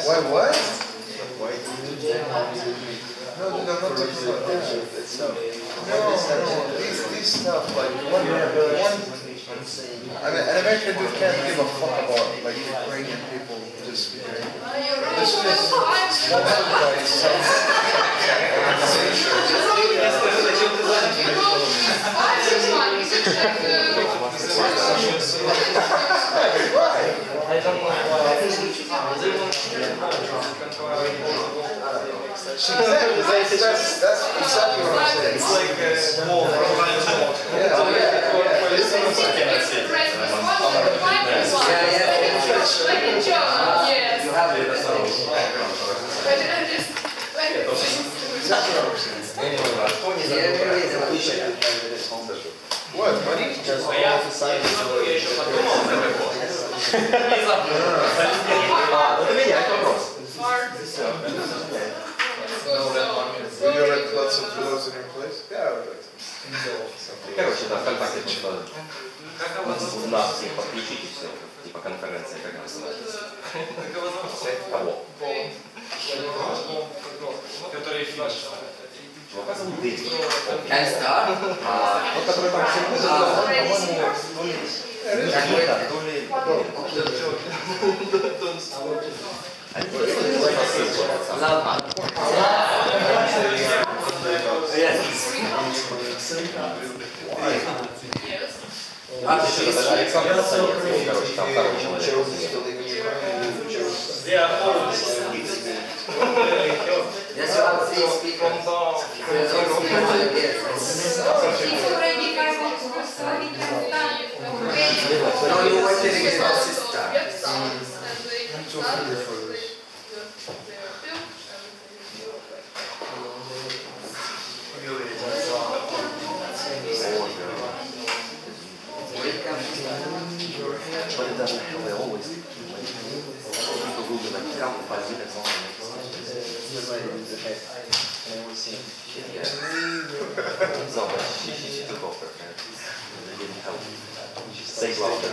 Why what? Why? No, I'm not talking about that. No, these stuff, like, one, I mean, an American dude can't give a fuck about, like, Ukrainian people just speaking. This is sponsored by some organization. Right. I don't know why. Exactly, that's exactly what I'm saying. It's like a small What, money? Would you like lots of pillows in your place? Yeah, I would like some. Короче, да, ВКонтакте что-то у нас всех подключить и все. Типа конференция, как называется. Кого? который финиш. Как зовут Дэйв? Anastasia? Вот который там всем Александр Советский, короче, там второй человек. Yes, you have three speakers. No, you want to get a sister. I'm too hungry for this. But it doesn't help, they always people Google like couple 5 minutes on No, but she took off her hair. They didn't help. She stayed louder.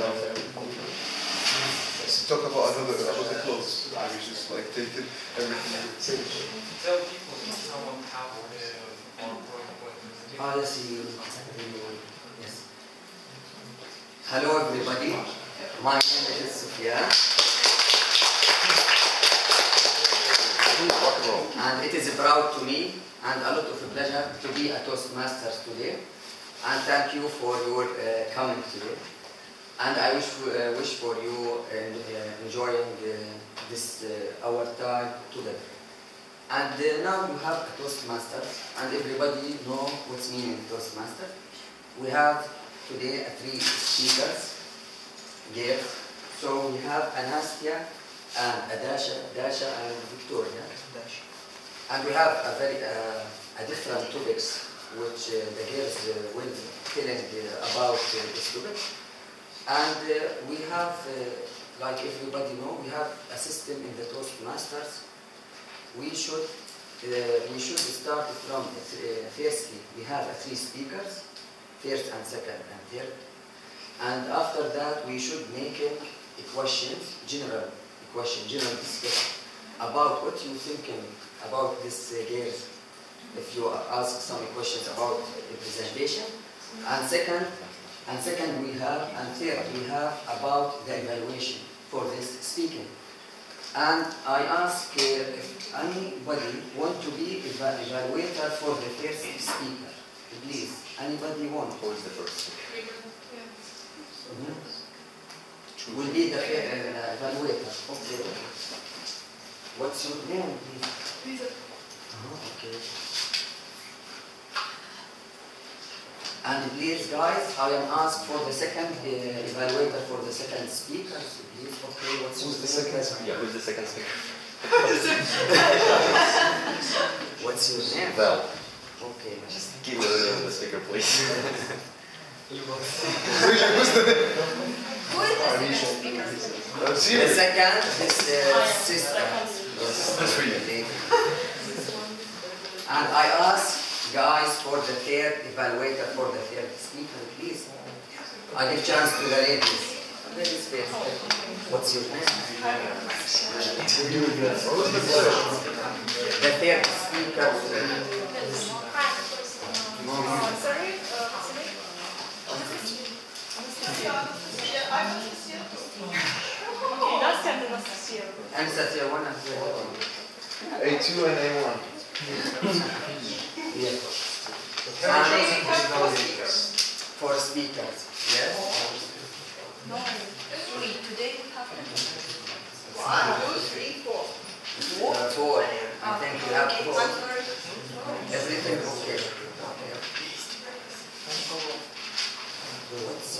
Let's talk about the clothes. We just like taking everything. Tell people someone have Let's see. Yes. Hello everybody. My name is Sophien. And it is proud to me and a lot of pleasure to be a Toastmasters today. And thank you for your coming today. And I wish for you enjoying this our time together. And now you have a Toastmasters, and everybody know what's meaning Toastmasters. We have today 3 speakers, girls. So we have Anastasia and Dasha and Victoria. And we have a very different topics which the girls will telling about this topic. And we have, like everybody know, we have a system in the Toastmasters. We should start from firstly we have 3 speakers, first and second and third, and after that we should make a questions, general discussion about what you thinking about this girls. If you ask some questions about the presentation, and second we have, and third we have about the evaluation for this speaking. And I ask if anybody want to be evaluator for the first speaker. Please, anybody want? Who is the first? Will be the evaluator. Okay. What's your name, please? Okay. And please, guys, I am asked for the second evaluator for the second speaker. So please, okay, what's Who's the second speaker? Yeah, who's the second speaker? What's your name? Val. Okay. Just give me the name of the speaker, please. Who is The second is sister. That's really. And I ask guys for the third evaluator for the third speaker, please. I give chance to the ladies. Where is first? What's your name? The third speaker. Nastya and Anastasia. Anastasia 1 and 2. A2 and A1. Yes. For speakers. Yes. No, 3. Today we have 1, 2, 3, 4. 4. I think you have 4. I'm sorry. Everything okay. What's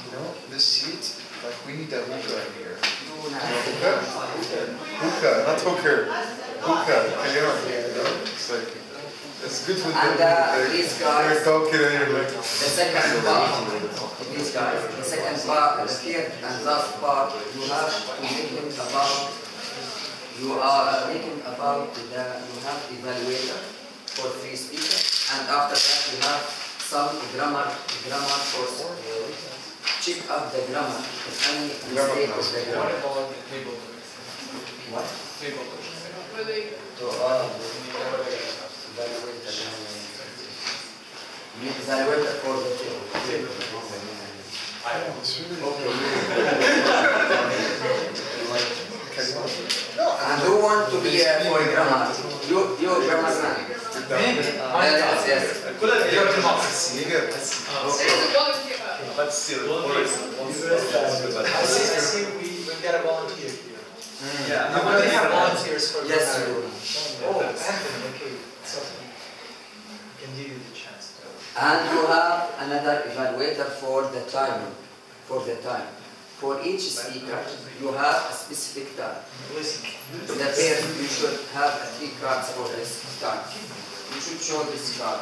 You know, this seat, like we need a hookah in here. Hookah? Hookah, not hooker. Hookah, kalyan here, you know? It's like, it's good with And these guys, you're talking and you're like, the second part, these guys, the second part, the third and last part, you have to make them about, you are making about you have evaluator for 3 speakers, and after that you have some grammar for check up the grammar, if any mistake of the grammar. What? So, evaluator for the table. And who want to be for grammar? You grammar man. Yes. but still, I see we've got a volunteer here. Yeah, You already have volunteers for Yes, the you do. Oh, Anthony, okay. So, I can give you the chance. And you have another evaluator for the time. For each speaker, you have a specific time. Listen. The first, you should have 3 cards for this time. You should show this card.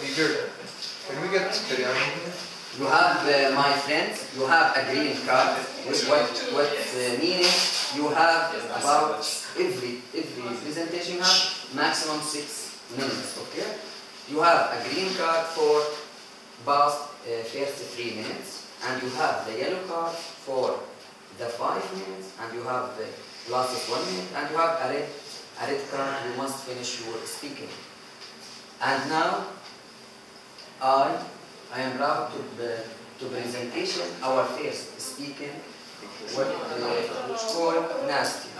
Edgar, can we get biryani here? You have, my friends, you have a green card, with what meaning you have about every presentation you have maximum 6 minutes, okay? You have a green card for past first 3 minutes, and you have the yellow card for the 5 minutes, and you have the last 1 minute, and you have a red card, you must finish your speaking. And now, I am proud to presentation our first speaking, which called Nastya.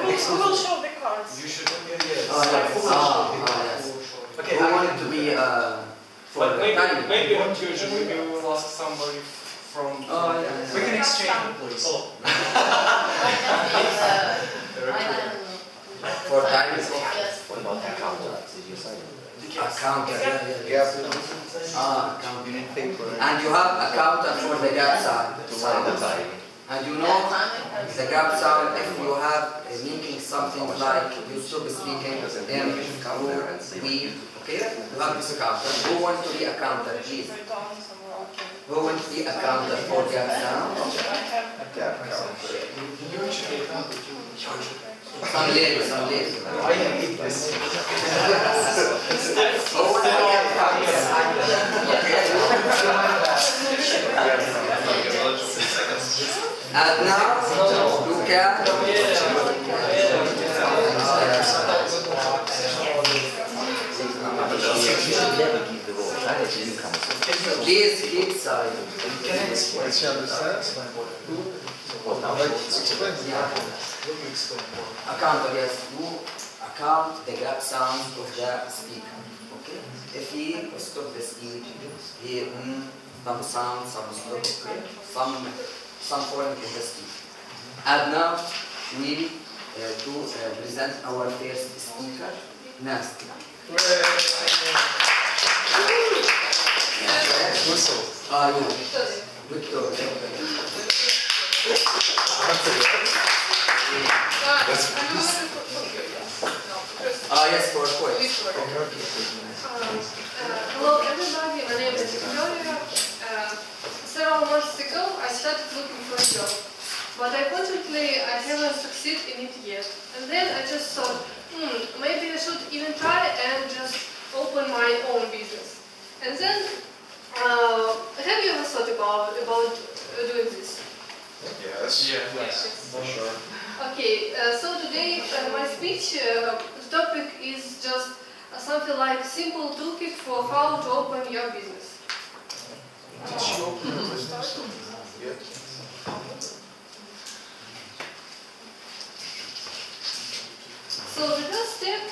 Who will show the cards? You should. Yes. Okay, Who wanted to be for But the time? maybe not usually. Maybe we will ask somebody from. we can exchange, please. For time? What about accountant? Did you sign it? Accountant. Yeah. Accountant. And you have accountant for the gap sound. To sign the time. And you know the gap sound, if you have making something like you stop speaking, then we, okay, you have this accountant. Who wants to be accountant, please? Who wants to be accountant for gap sound? Some ladies. I hate this. Who wants to be accountant? And now, you can please keep silent. Does she understand? Explain. Account, yes, who account the gap sound of the speaker. Okay? If he stop the speech, he some sound, some stop, okay? Some point in the speech. And now we to present our first speaker, Nastya. Whistle. You. Victoria. Yes, for quick. Hello everybody, my name is Victoria. Several months ago I started looking for a job. but unfortunately I haven't succeeded in it yet. And then I just thought, maybe I should even try and just open my own business. And then, have you ever thought about doing this? Yes. Yes. For sure. Okay, so today my speech, the topic is just something like simple toolkit for how to open your business. Did she open her business? Yeah. So the first step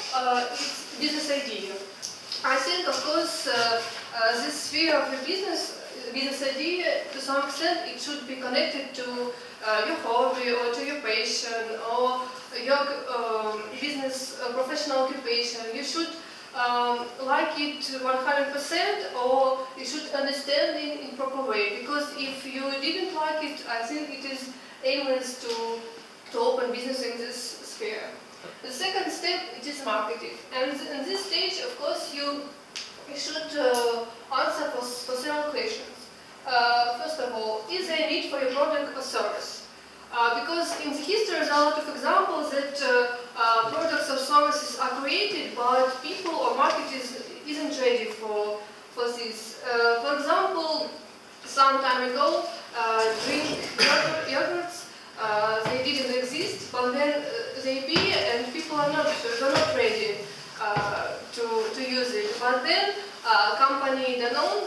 is business idea. I think, of course, this sphere of your business idea, to some extent, it should be connected to your hobby or to your passion or your business professional occupation. You should like it 100%, or you should understand it in proper way. Because if you didn't like it, I think it is aimless to open business in this sphere. The second step, it is marketing. And in this stage, of course, you should answer for several questions. First of all, is there a need for your product or service? Because in the history there are a lot of examples that products or services are created, but people or market isn't ready for this. For example, some time ago, drink yogurts, they didn't exist, but then they appear and people are not ready to use it. But then company Danone,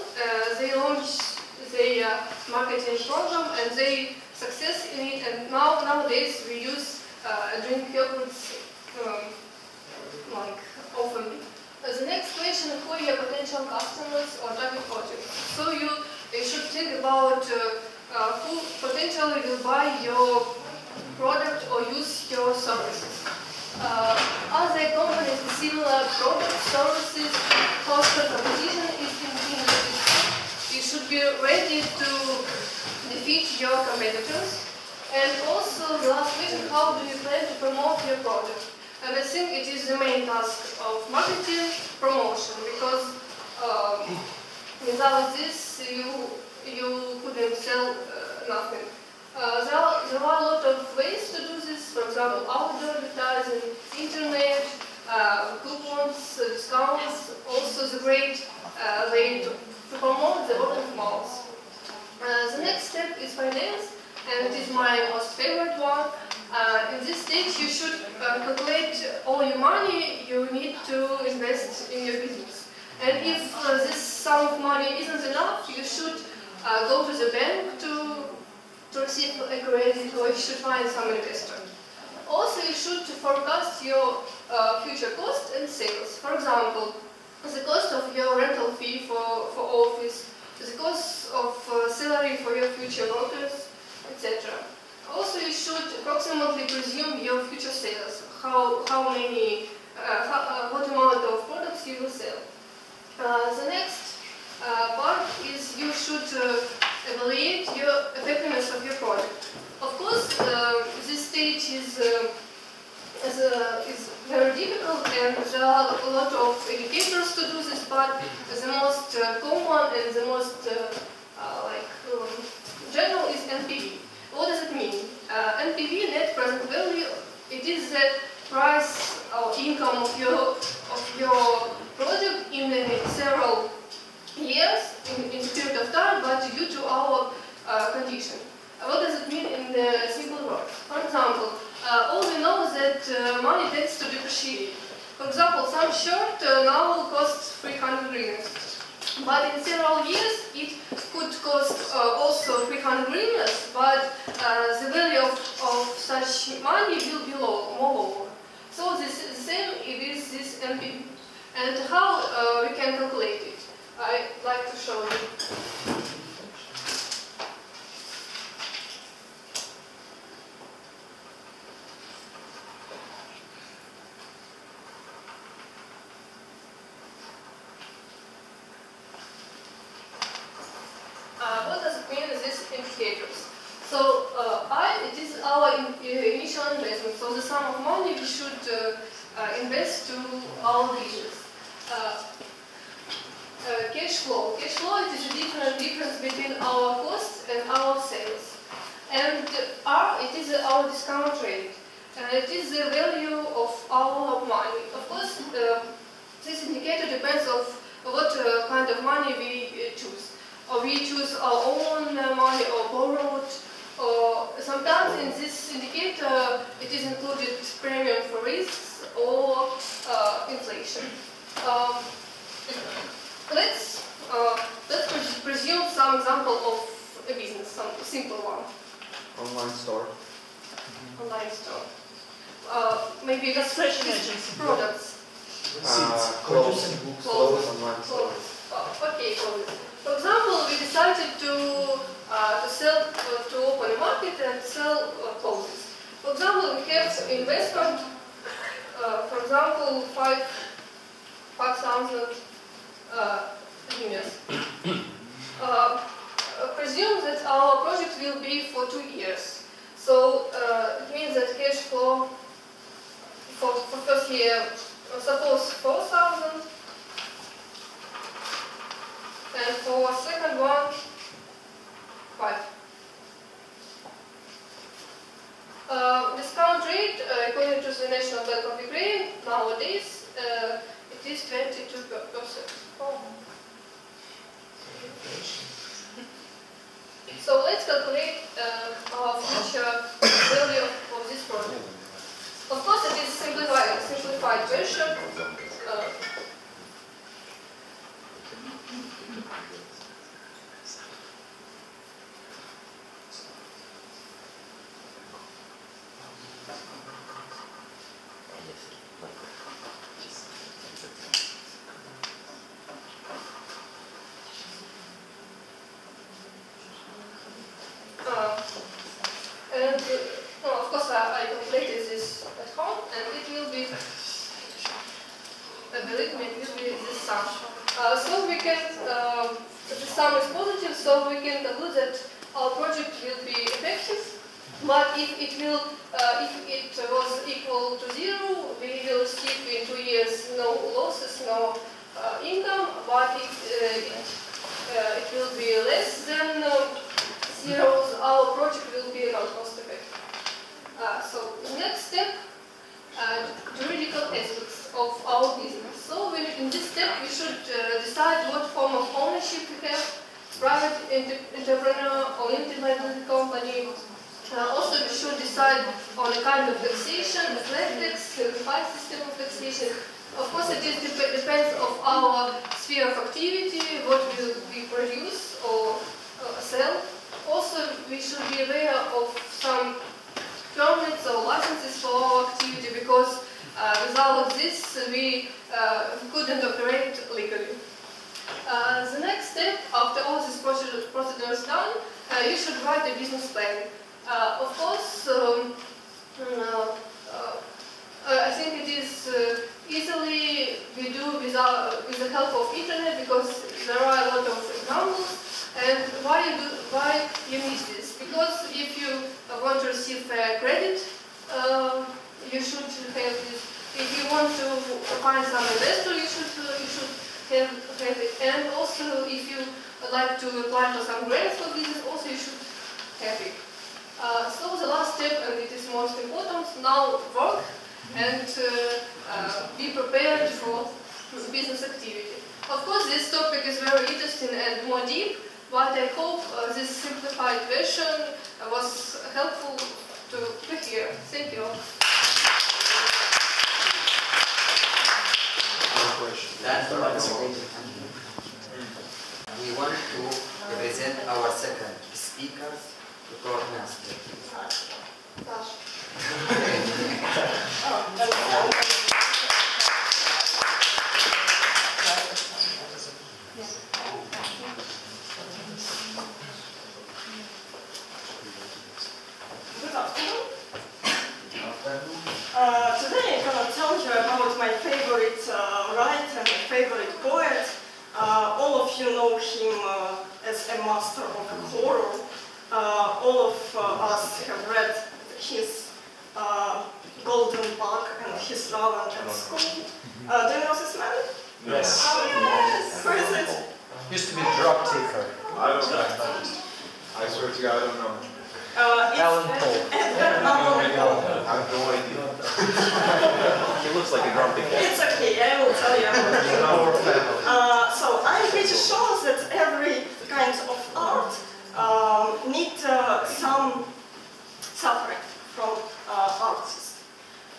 they launched their marketing program and they success in it, and nowadays we use drink yogurts like often. The next question, who are your potential customers or target audience? So you should think about who potentially will buy your product or use your services. Are there companies with similar products, services, cost of competition is increasing? You should be ready to defeat your competitors. And also the last question, how do you plan to promote your product? And I think it is the main task of marketing promotion, because without this you couldn't sell nothing. There are a lot of ways to do this, for example, outdoor advertising, internet, coupons, discounts, also the great way to promote the word of mouth. The next step is finance, and it is my most favorite one. In this stage you should calculate all your money you need to invest in your business. And if this sum of money isn't enough, you should go to the bank to receive a credit, or you should find some investor. Also, you should forecast your future cost and sales. For example, the cost of your rental fee for office, the cost of salary for your future workers, etc. Also, you should approximately presume your future sales, what amount of products you will sell. The next part is you should evaluate your effectiveness of your product. Of course, this stage is very difficult, and there are a lot of indicators to do this, but the most common and the most general is NPV. What does it mean? NPV, net present value, it is the price or income of your product in several years, in a period of time, but due to our condition. What does it mean in the simple words? For example, all we know is that money tends to depreciate. For example, some shirt now costs 300 hryvnias. But in several years it could cost also 300 hryvnias, but the value of such money will be more lower. So this is the same with this NPV. And how we can calculate it? I'd like to show you. What does it mean with these indicators? So it is our initial investment. So the sum of money we should invest to our business. Cash flow. Cash flow, it is a difference between our costs and our sales. And R, it is our discount rate. It is the value of our money. Of course, this indicator depends on what kind of money we choose. Or we choose our own money or borrowed. Or sometimes in this indicator it is included premium for risks or inflation. Let's presume some example of a business, some simple one. Online store. Online store. Maybe just products. Clothes. Clothes. Online store. Okay, clothes. For example, we decided to open a market and sell clothes. For example, we have investment. For example, 5,000 units. Presume that our project will be for 2 years. So it means that cash flow for first year, suppose 4,000, and for second one, 5. Discount rate, according to the National Bank of Ukraine, nowadays it is 22%. Oh. So let's calculate our future value of this project. Of course, it is simplified version. Of course, I calculated this at home, and it will be, believe me, it will be this sum. So we can, the sum is positive, so we can conclude that our project will be effective. But if it was equal to 0, we will receive in 2 years no losses, no income. But it will be less than 0. Our project will be non-cost effective. So the next step, juridical aspects of our business. So in this step we should decide what form of ownership we have, private entrepreneur or limited liability company. Also we should decide on a kind of taxation, flat tax, simplified system of taxation. Of course it depends on our sphere of activity, what will we produce or sell. Also we should be aware of some permits or licenses for our activity, because without this we couldn't operate legally. The next step, after all this procedure is done, you should write a business plan. Of course, I think it is easily we do with the help of internet, because there are a lot of examples. And why you need this? Because if you want to receive credit, you should have this. If you want to find some investor, you should have it. And also, if you like to apply for some grants for business, also you should have it. So the last step, and it is most important, now work and be prepared for business activity. Of course, this topic is very interesting and more deep, but I hope this simplified version was helpful to hear. Thank you. That's the one. We want to present our second speakers to Toastmasters. Dasha. Good afternoon. Today I'm going to tell you about my favorite writer and favorite poet. All of you know him as a master of horror. All of us have read his Golden Bug and his Allan at school. Do you know this man? Yes. Oh, yes! Who is it? Used to be a drug taker. I don't know. I swear to God, I don't know. Allan Poe. Edgar Allan Poe. I have no idea. He looks like a grumpy cat. It's okay, I will tell you about it. So I'm pretty sure that every kind of art need some suffering from artists.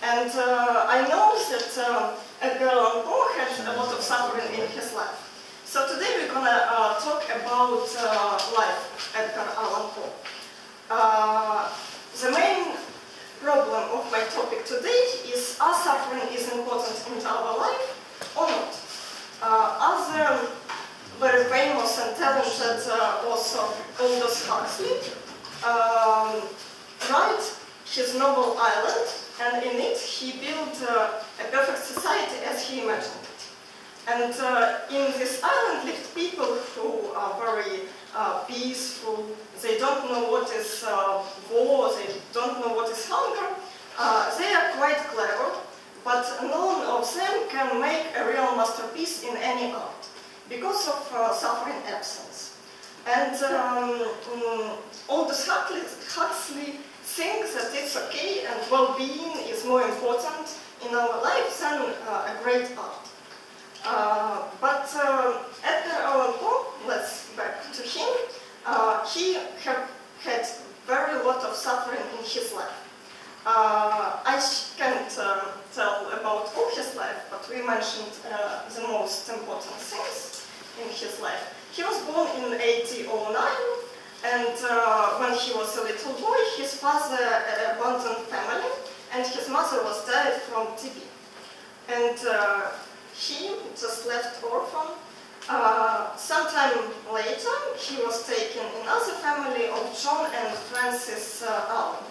And I know that Edgar Allan Poe had a lot of suffering in his life. So today we're gonna talk about life Edgar Allan Poe. The main problem of my topic today is, are suffering is important in our life or not? Other very famous and talented author Aldous Huxley wrote his novel Allan, and in it he built a perfect society as he imagined it. And in this island lived people who are very peaceful. They don't know what is war, they don't know what is hunger. They are quite clever, but none of them can make a real masterpiece in any art because of suffering absence. And Aldous Huxley thinks that it's okay and well-being is more important in our life than a great art. But Edgar Allan Poe, let's back to him, he had very lot of suffering in his life. I can't tell about all his life, but we mentioned the most important things in his life. He was born in 1809, and when he was a little boy, his father abandoned family, and his mother was died from TB. And he just left orphan. Sometime later, he was taken in another family of John and Frances Allan.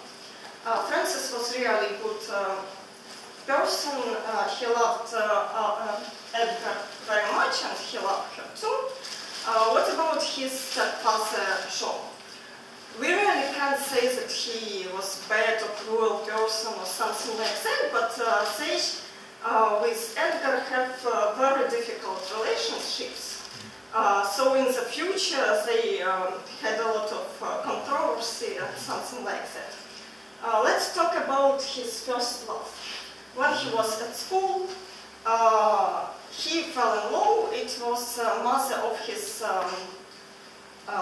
Frances was really good person. He loved Edgar very much, and he loved her too. What about his stepfather, John? We really can't say that he was bad or cruel person or something like that, but they with Edgar have very difficult relationships. So in the future they had a lot of controversy and something like that. Let's talk about his first love. When he was at school, he fell in love. It was the mother of his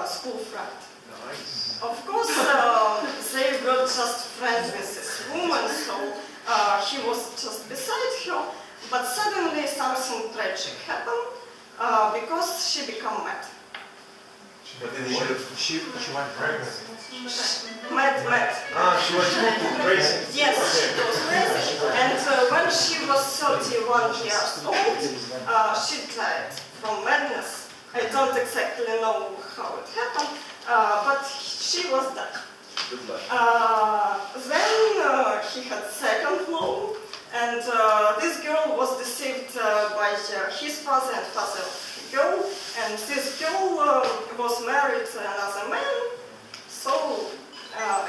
school friend. Nice. Of course, they were just friends with this woman, so he was just beside her, but suddenly something tragic happened because she became mad. But then she went pregnant. Mad. She was crazy. Yes, she was crazy. And when she was 31 years old, she died from madness. I don't exactly know how it happened, but she was dead. Then he had second love, and this girl was deceived by his father and father of the girl, and this girl was married to another man, so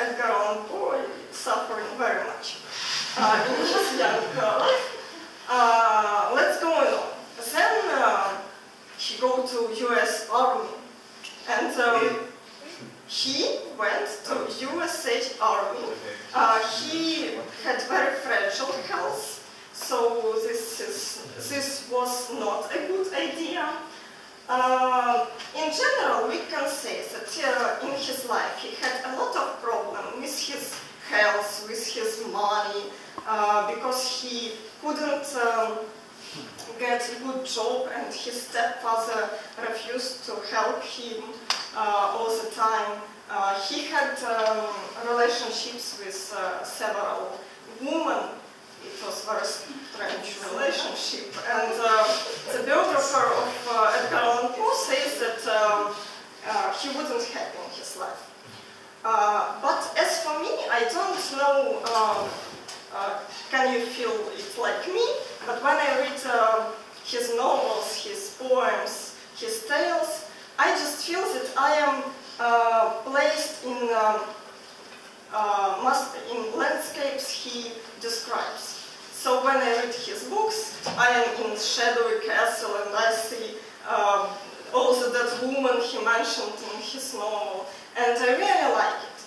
Edgar Allan Poe is suffering very much in his young life. Let's go on. Then he go to US Army, and he went to USA Army. He had very fragile health, so this was not a good idea. In general, we can say that in his life he had a lot of problems with his health, with his money, because he couldn't get a good job, and his stepfather refused to help him all the time. He had relationships with several women. It was a very strange relationship, and the biographer of Edgar Allan Poe says that he wouldn't have in his life. But as for me, I don't know, can you feel it like me? But when I read his novels, his poems, his tales, I just feel that I am placed in landscapes he describes. So when I read his books, I am in shadowy castle and I see also that woman he mentioned in his novel, and I really like it.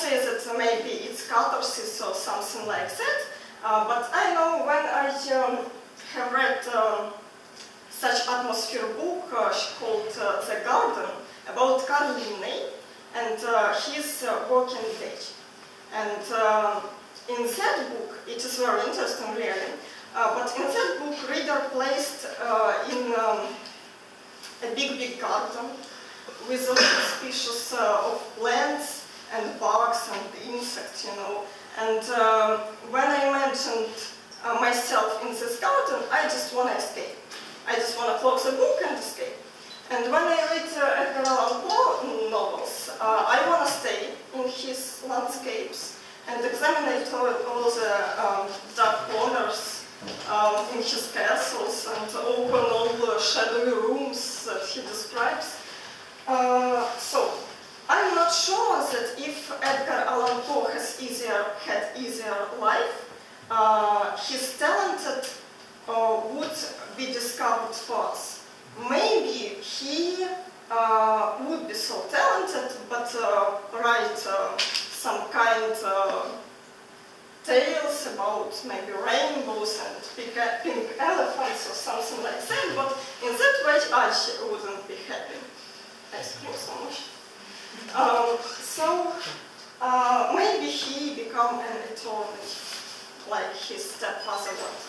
say that maybe it's catharsis or something like that, but I know when I have read such atmosphere book called The Garden about Carl Linné and his working day. And in that book, it is very interesting really, but in that book reader placed in a big garden with all species of plants and bugs and insects, you know. And when I mentioned myself in this garden, I just want to escape. I just want to close the book and escape. And when I read Edgar Allan Poe novels, I want to stay in his landscapes and examine all the dark corners in his castles and open all the shadowy rooms that he describes. So, I'm not sure that if Edgar Allan Poe had easier life, his talented would be discovered for us. Maybe he would be so talented, but write some kind tales about maybe rainbows and pink elephants or something like that, but in that way I wouldn't be happy. Ice cream so much. Maybe he become an eternity, like his stepfather was.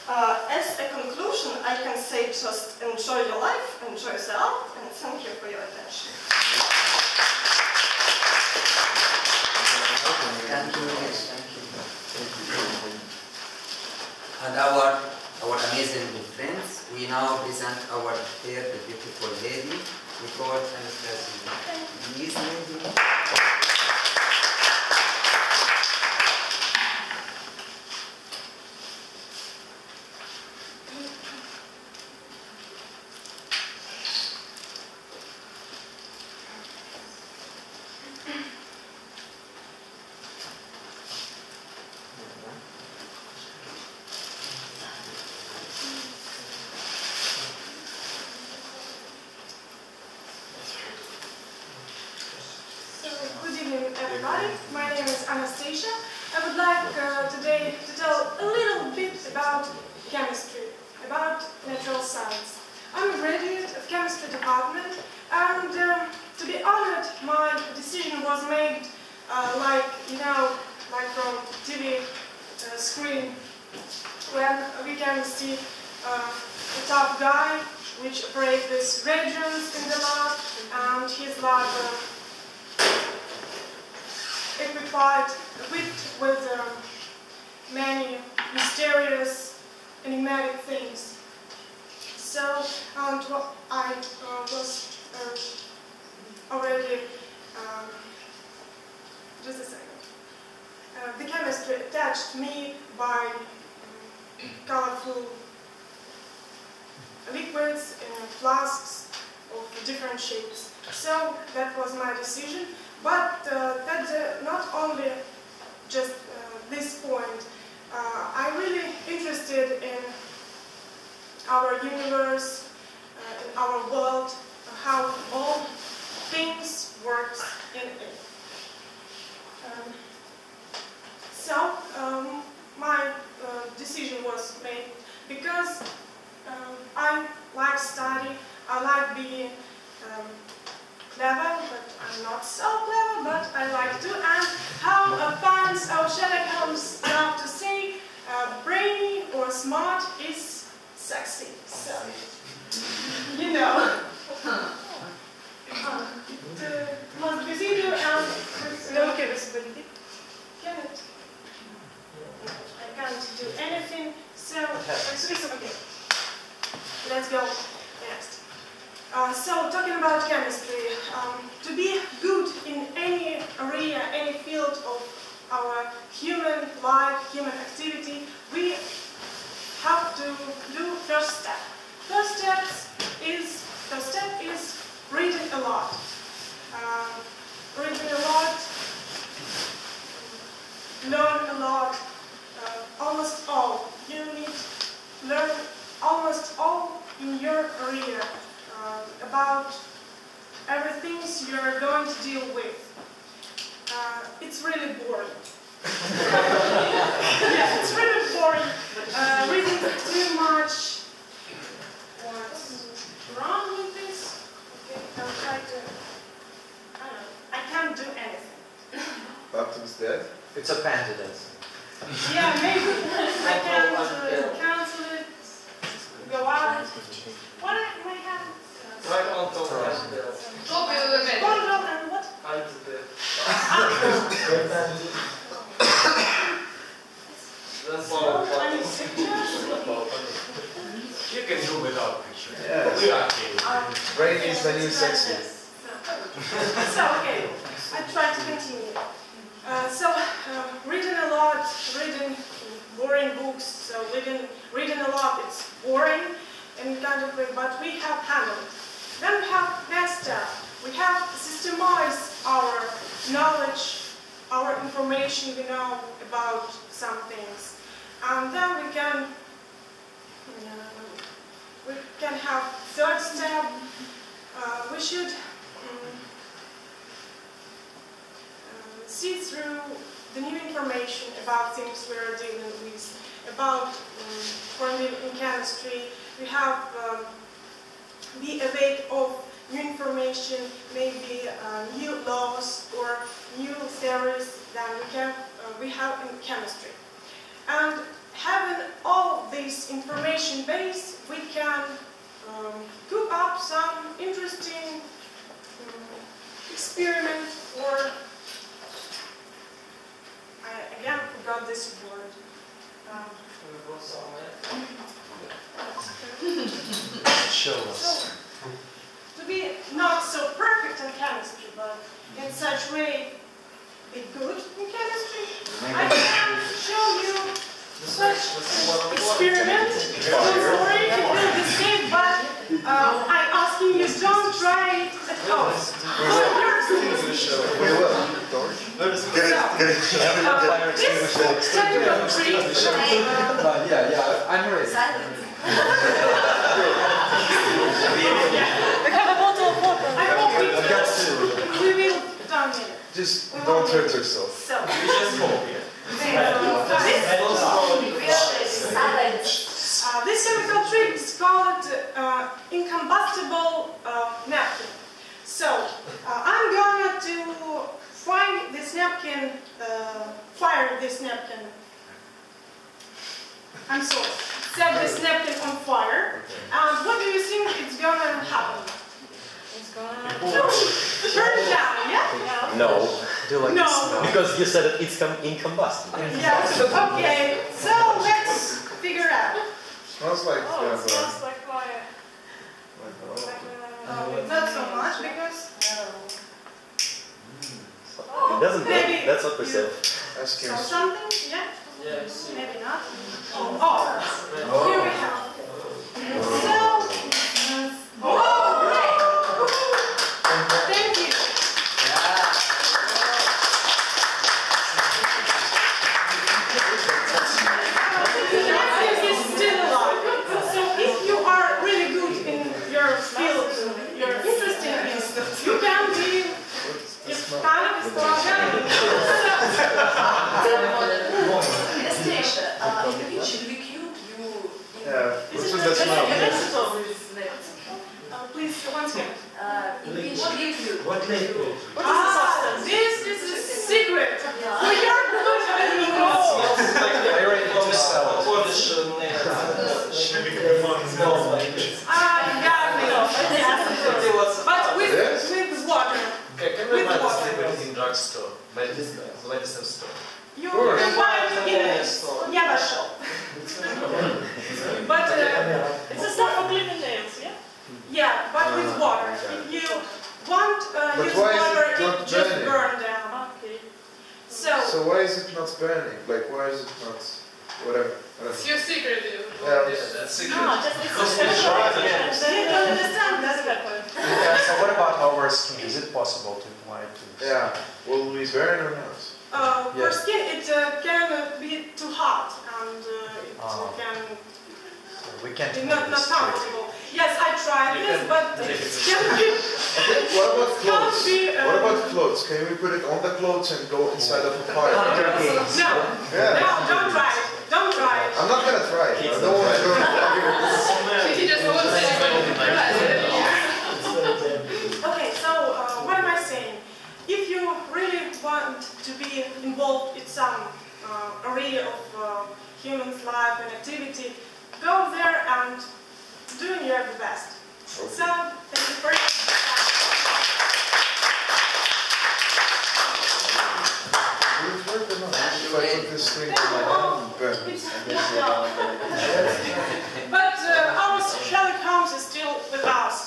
As a conclusion, I can say just enjoy your life, enjoy the art, and thank you for your attention. Thank you, yes, thank you. And our amazing friends, we now present our third beautiful lady. We call Anastasia. Please, lady. Everybody, my name is Anastasia. I would like today to tell a little bit about chemistry, about natural science. I'm a graduate of chemistry department, and to be honored, my decision was made like from TV screen, when we can see a tough guy which operates these reagents in the lab, and his lab equipped with many mysterious, enigmatic things. So, I was already, just a second, the chemistry attached me by colorful liquids in flasks of different shapes. So, that was my decision. But that's not only just this point. I'm really interested in our universe, in our world, how all things work in it. My decision was made because I like study, I like being clever, but I'm not so clever, but I like to. And how fans of Sherlock Holmes love to say, brainy or smart is sexy. So, you know. Может быть, видео, I can't do anything, so, okay. Let's go next. So, talking about chemistry, to be good in any area, any field of our human life, human activity, we have to do first step. First step is reading a lot. Reading a lot, learn a lot, almost all. You need to learn almost all in your area. About everything you're going to deal with. boring. Yeah, it's really boring. Reading too much. What's wrong with this? Okay, I'll try to. I don't know. I can't do anything. Optimus dead? It's a panda dance. Yeah, maybe I can cancel it. Go out. What am I having? Right on top of the Control and what? Hide the That's all. Any pictures? You can do without picture. Yes. We are kidding. Brain is the new sexy. So, okay, I try to continue. Reading a lot, reading boring books, so reading a lot, it's boring in kind of way, but we have handled it. Then we have Nastya. We have systemized our knowledge, our information we know about some things. And then we can have third step. We should see through the new information about things we are dealing with, about, for me in chemistry, we have be aware of new information, maybe new laws or new theories that we have in chemistry. And having all this information base, we can cook up some interesting experiment or I again forgot this word. Show us. So, to be not so perfect in chemistry, but in such way be good in chemistry, I can show you such experiment. Don't worry, it will be safe, but I'm asking you don't try it at home. We will. This technical trick. Yeah, I'm ready. We have a bottle of water. I hope we will dominate. Just don't hurt yourself. So, We just hope, this chemical trick is called incombustible napkin. So, I'm going to find this napkin, fire this napkin. I'm sorry. Set this napkin on fire. And what do you think it's gonna happen? It's gonna burn down, yeah? No. Do like No. this. Because you said it's incombustible. Yeah. Okay. So let's figure out. Smells like It smells like fire. Not so much because. It doesn't Maybe That's what we said. Ask So him. something, yeah? Yes. Maybe not. Oh, here we have. So, great! Thank you. The napkin is still alive. So if you are really good in your field, you're interested in, you can be kind of Anastasia, in which liquid you... Yeah, what's with that smell? please, once again. In which liquid? What liquid? This is a secret. We are good at it. I already know this You got me. But with water. With water. in drugstore, medicine store. You can find it in a Yaba shop. But it's a stuff for cleaning nails, yeah? Yeah, but with water. If you want use why is water, it it not just burning? burn down. Okay. So why is it not burning? Like, why is it not... Whatever. it's your secret. That's secret. You don't understand that. Yeah, so what about our skin? Is it possible to apply it to? Yeah. Will we burn or not? For skin, it can be too hot and it can We can't be do not this trick. comfortable. Yes, I tried this, but it can be What about clothes? What about clothes? Can we put it on the clothes and go inside of a fire? No, Yeah. no, don't try it. Don't try it. I'm not gonna try it. I don't want to go to He just wants to Okay, so what am I saying? If you really want to be involved in some area of human's life and activity, go there and do your best. Okay. So, thank you for your Will it work or not? If I put this thing in my hand and burn it. But our Sherlock Holmes is still with us.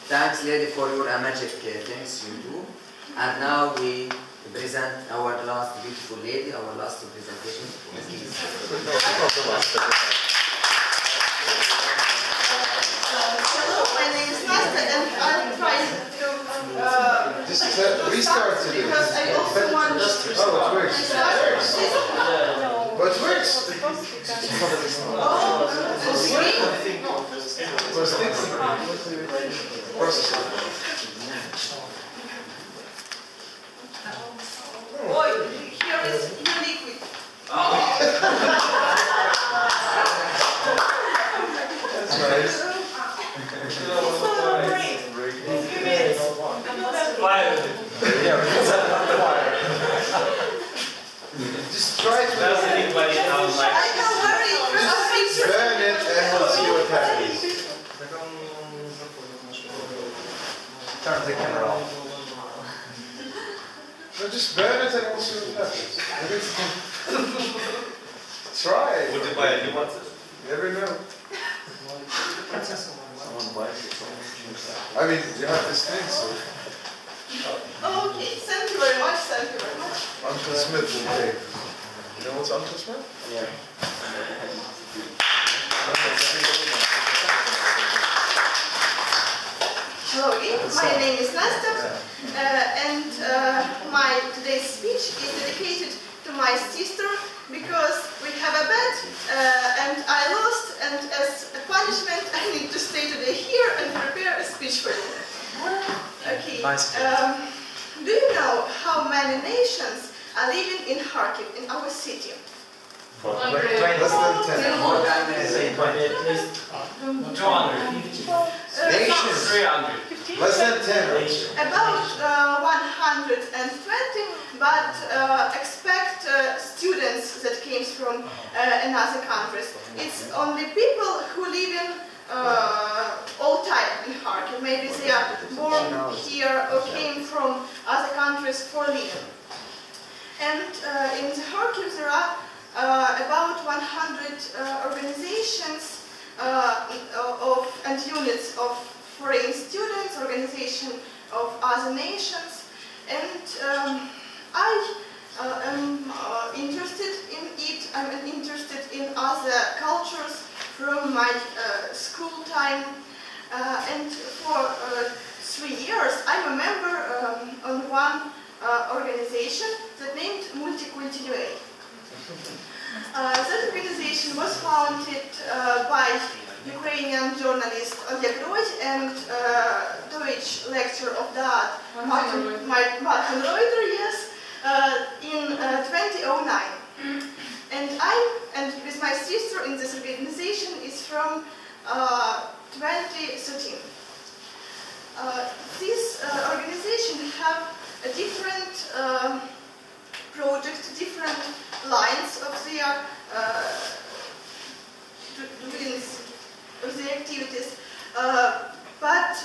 Thanks, lady, for your magic things you do. And now we present our last beautiful lady, our last presentation. Hello, my name is Nastya, and I'm trying to Just restart it. because I also want Oh, it works. But it works. Oh, here is your liquid. That's nice. Just try it with I can wear it. burn it and we'll see what happens. Turn the camera off. No, just burn it and we'll see what happens. Try it. Would you buy a new one? You never know. I mean, you have this thing, so Okay, thank you very much, thank you very much. Uncle Smith will pay. You know what's Uncle Smith? Yeah. Hello again, my name is Nastya, and my today's speech is dedicated to my sister because we have a bet and I lost, and as a punishment I need to stay today here and prepare a speech for you. Okay. Nice. Do you know how many nations are living in Kharkiv, in our city? Less than 10. More than Nations. 300. Less than 10. About 120, but expect students that came from another countries. It's only people who live in all time in Kharkiv. Maybe they are born here or came from other countries for living. And in the Kharkiv there are about 100 organizations and units of foreign students, organization of other nations, and I am interested in it. I'm interested in other cultures from my school time, and for 3 years I'm a member on one organization that named Multiculti. That organization was founded by Ukrainian journalist Edgar and Deutsch lecturer of that Martin Reuter, yes, in 2009. And I and with my sister in this organization is from 2013. This organization have a different projects, different lines of their activities, but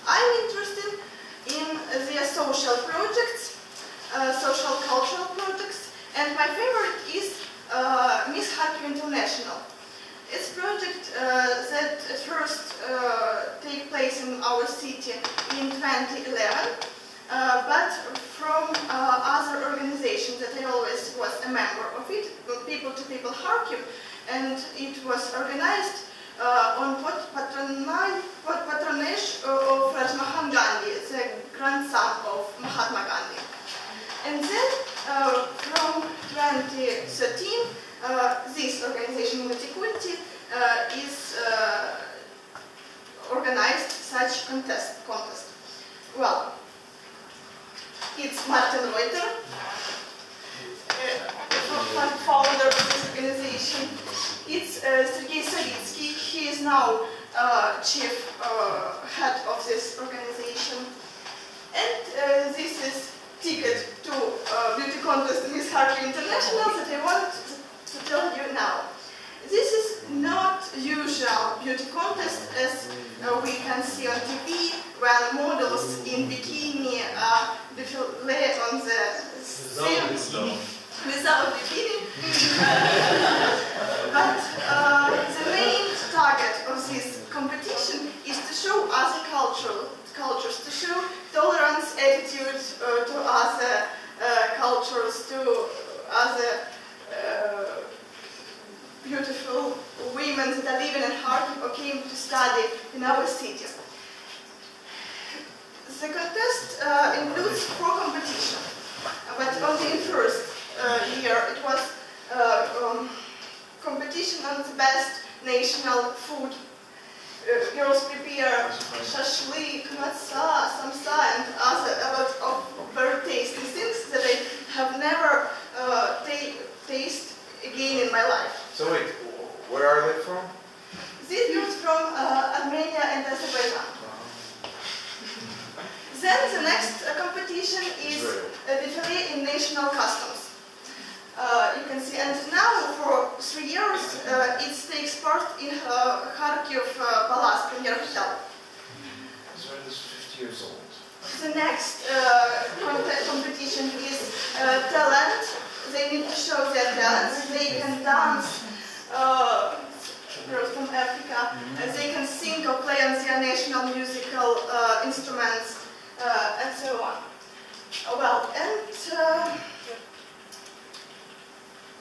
I'm interested in their social projects, social cultural projects, and my favorite is Miss Kharkiv International. It's a project that first take place in our city in 2011. But from other organizations that I always was a member of it, People to People Kharkiv, and it was organized on patronage of Mahatma Gandhi, the grandson of Mahatma Gandhi. And then from 2013, this organization Multiculti is contest. Well, it's Martin Reuter, founder of this organization. It's Sergei Savitsky. He is now chief head of this organization. And this is ticket to beauty contest Miss Kharkov International that I want to tell you now. This is not usual beauty contest as we can see on TV when models in bikini defilate on the scene without bikini. But the main target of this competition is to show other cultures, to show tolerance, attitude to other cultures, to other beautiful women that are living in Kharkov or came to study in our city. The contest includes 4 competitions, but only in first year it was competition on the best national food. Girls prepare shashlik, matzah, samsa, and a lot of very tasty things that I have never tasted again in my life. So wait, where are they from? These girls from Armenia and Azerbaijan. Then the next competition is a defile in national customs. You can see, and now for 3 years it takes part in Kharkov Palace Premier Hotel. Israel is 50 years old. The next competition is talent. They need to show their talents. They can dance, girls from Africa. They can sing or play on their national musical instruments, and so on. Well, and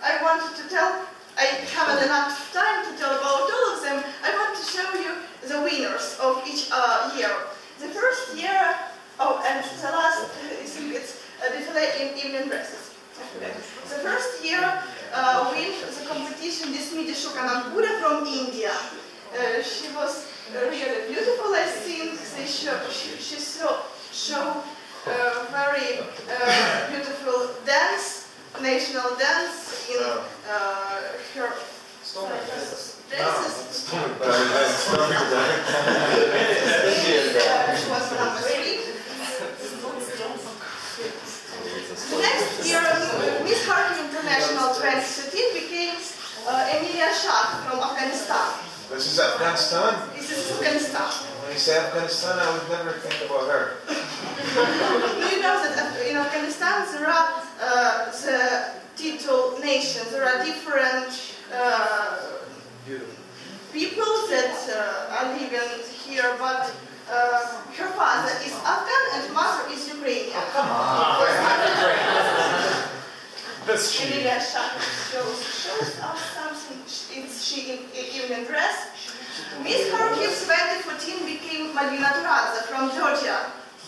I wanted to tell, I haven't enough time to tell about all of them. I want to show you the winners of each year. The first year, and the last, I think it's defile in evening dresses. The first year win the competition this Smidi Shukananpura from India. She was really beautiful, I think. She showed very beautiful dance, national dance in her dresses. She was number 3. The next year, Miss Kharkov International 2013 became Emilia Shah from Afghanistan. This is Afghanistan? This is Afghanistan. When you say Afghanistan, I would never think about her. You know that in Afghanistan there are the title nations. There are different people that are living here, but her father is Afghan and mother is Ukrainian. That's cheap. Emilia Shah shows us something. It's she in evening dress. Miss Kharkov 2014 became Malina Turadze from Georgia.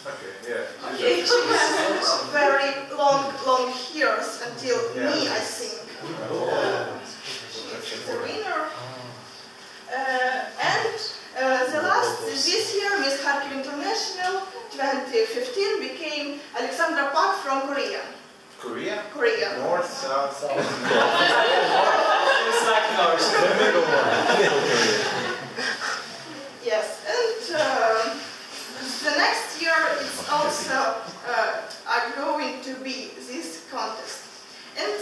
Okay, yeah. Okay, she has very long hairs until me, I think. She's the winner. And the last, this year, Miss Kharkov International 2015 became Alexandra Pak from Korea. Korea? Korea. North, south, south. It's like ours. The middle one. Yes, and the next year it's also are going to be this contest. And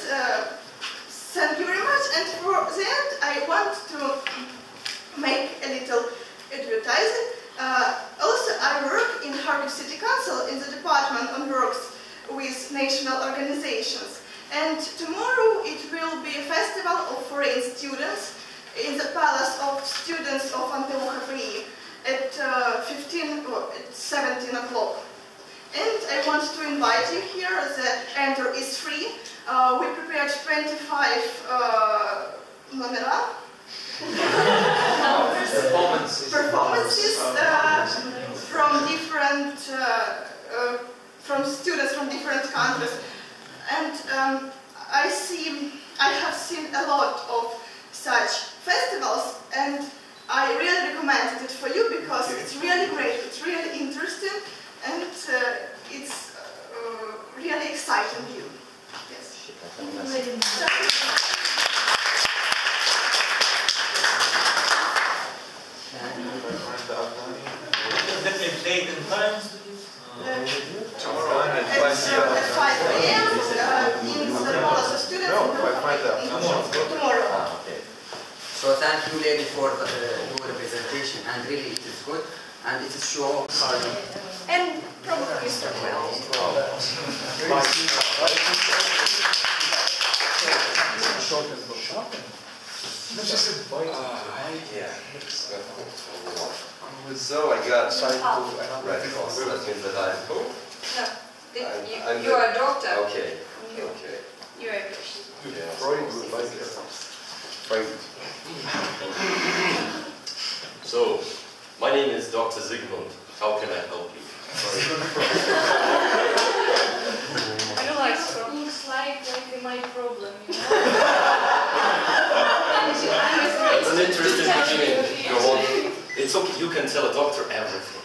thank you very much. And for the end, I want to make a little advertising. Also, I work in Kharkov City Council in the department on works with national organizations. And tomorrow it will be a festival of foreign students in the Palace of Students of Antioch Free at 17 o'clock. And I want to invite you here. The enter is free. We prepared 25 numera. Performances from different from students from different countries, and I have seen a lot of such festivals, and I really recommended it for you because it's really great, it's really interesting, and it's really exciting you. Yes. Date and time? Tomorrow At 5 a.m. in the Palace of Students. No, 5 tomorrow. So thank you, lady, for your representation, and really it is good, and it is show. And probably Mr. Wells. So I got signed to Red Cross. That means that I'm cool? No, you are a doctor. Okay. Okay. You are a patient. Yeah. Freud would like it. Freud. So, my name is Dr. Zygmunt. How can I help you? I don't like looks like my problem, you know? That's an interesting beginning. Go on. It's okay. You can tell a doctor everything.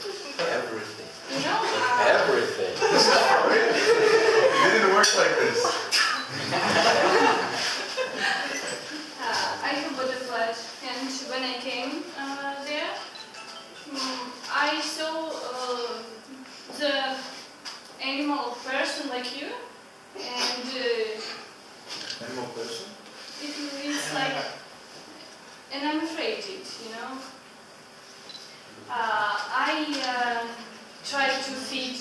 Everything. You know? Everything. It didn't work like this. I have butterflies, and when I came there, I saw the animal person like you, and Animal person? it's like, and I'm afraid it, you know. I tried to feed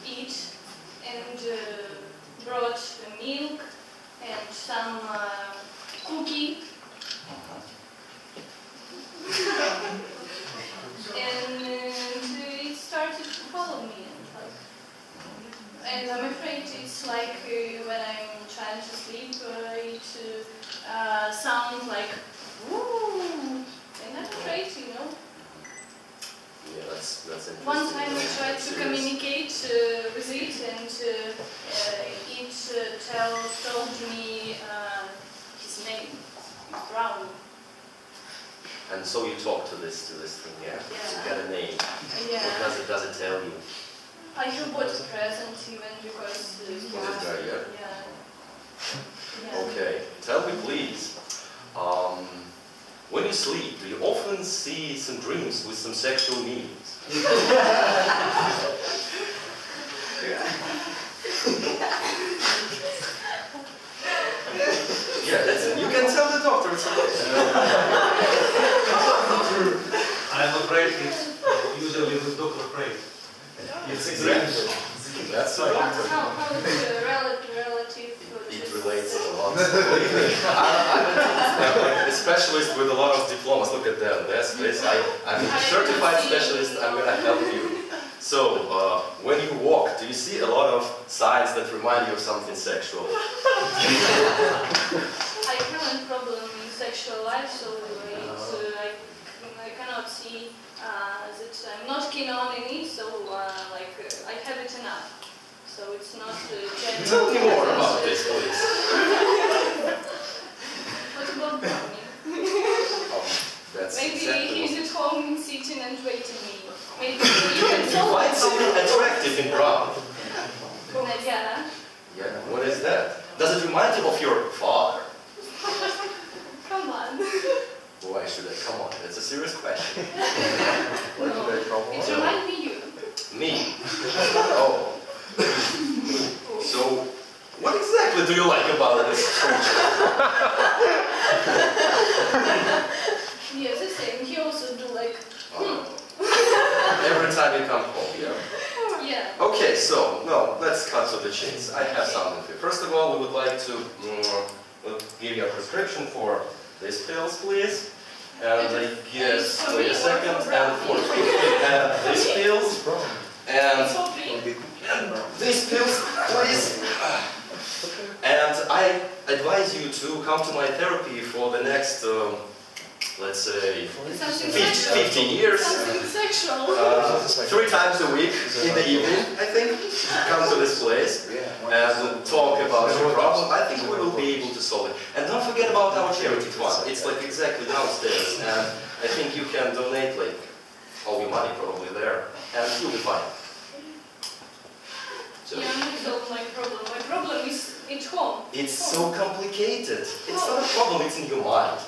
it and brought milk and some cookie. And it started to follow me. And I'm afraid it's like when I'm trying to sleep, it sounds like woo. And I'm afraid, you know. Yeah, that's interesting. One time I tried to communicate with it, and it told me his name, Brown. And so you talk to this thing, yeah? You got a name. Yeah. What does it tell you? I have bought a present even because yeah? Yeah. Okay. Tell me please, when you sleep, do you often see some dreams with some sexual meanings? Yeah, that's it. You can tell the doctor it's I'm afraid it's usually the doctor prays. It's exactly. That's the doctor. How is relative? It relates a lot. I'm a specialist with a lot of diplomas. Look at them. That's this. I'm a certified specialist. I'm going to help you. So, when you walk, do you see a lot of signs that remind you of something sexual? I have a problem in sexual life, so I cannot see that I'm not keen on any, so I have it enough. So it's not general. Tell me more about this, please. What about Brownie? Maybe exactly he's at home sitting and waiting me. Maybe you can You solve find it. something attractive in Brown. Nataly. Yeah, what is that? Does it remind you of your father? Come on. Why should I? Come on, that's a serious question. No, it reminds me you. Me? Oh. So, what exactly do you like about this creature? Yes, the same. He also do like. Every time you come home, yeah? Yeah. Okay, so, no, let's cut to the chase. I have something for you. First of all, we would like to we'll give you a prescription for these pills, please. And I guess, wait a second, and for these pills, and these pills, please. And I advise you to come to my therapy for the next, let's say, 15 years. Something sexual. 3 times a week in the evening, I think. Come to this place and talk about your problem. I think we will be able to solve it. And don't forget about our charity fund. It's like exactly downstairs. And I think you can donate like all your money probably there, and you'll be fine. So, Yeah, I solve my problem. My problem is at home. it's so complicated. It's not a problem, it's in your mind.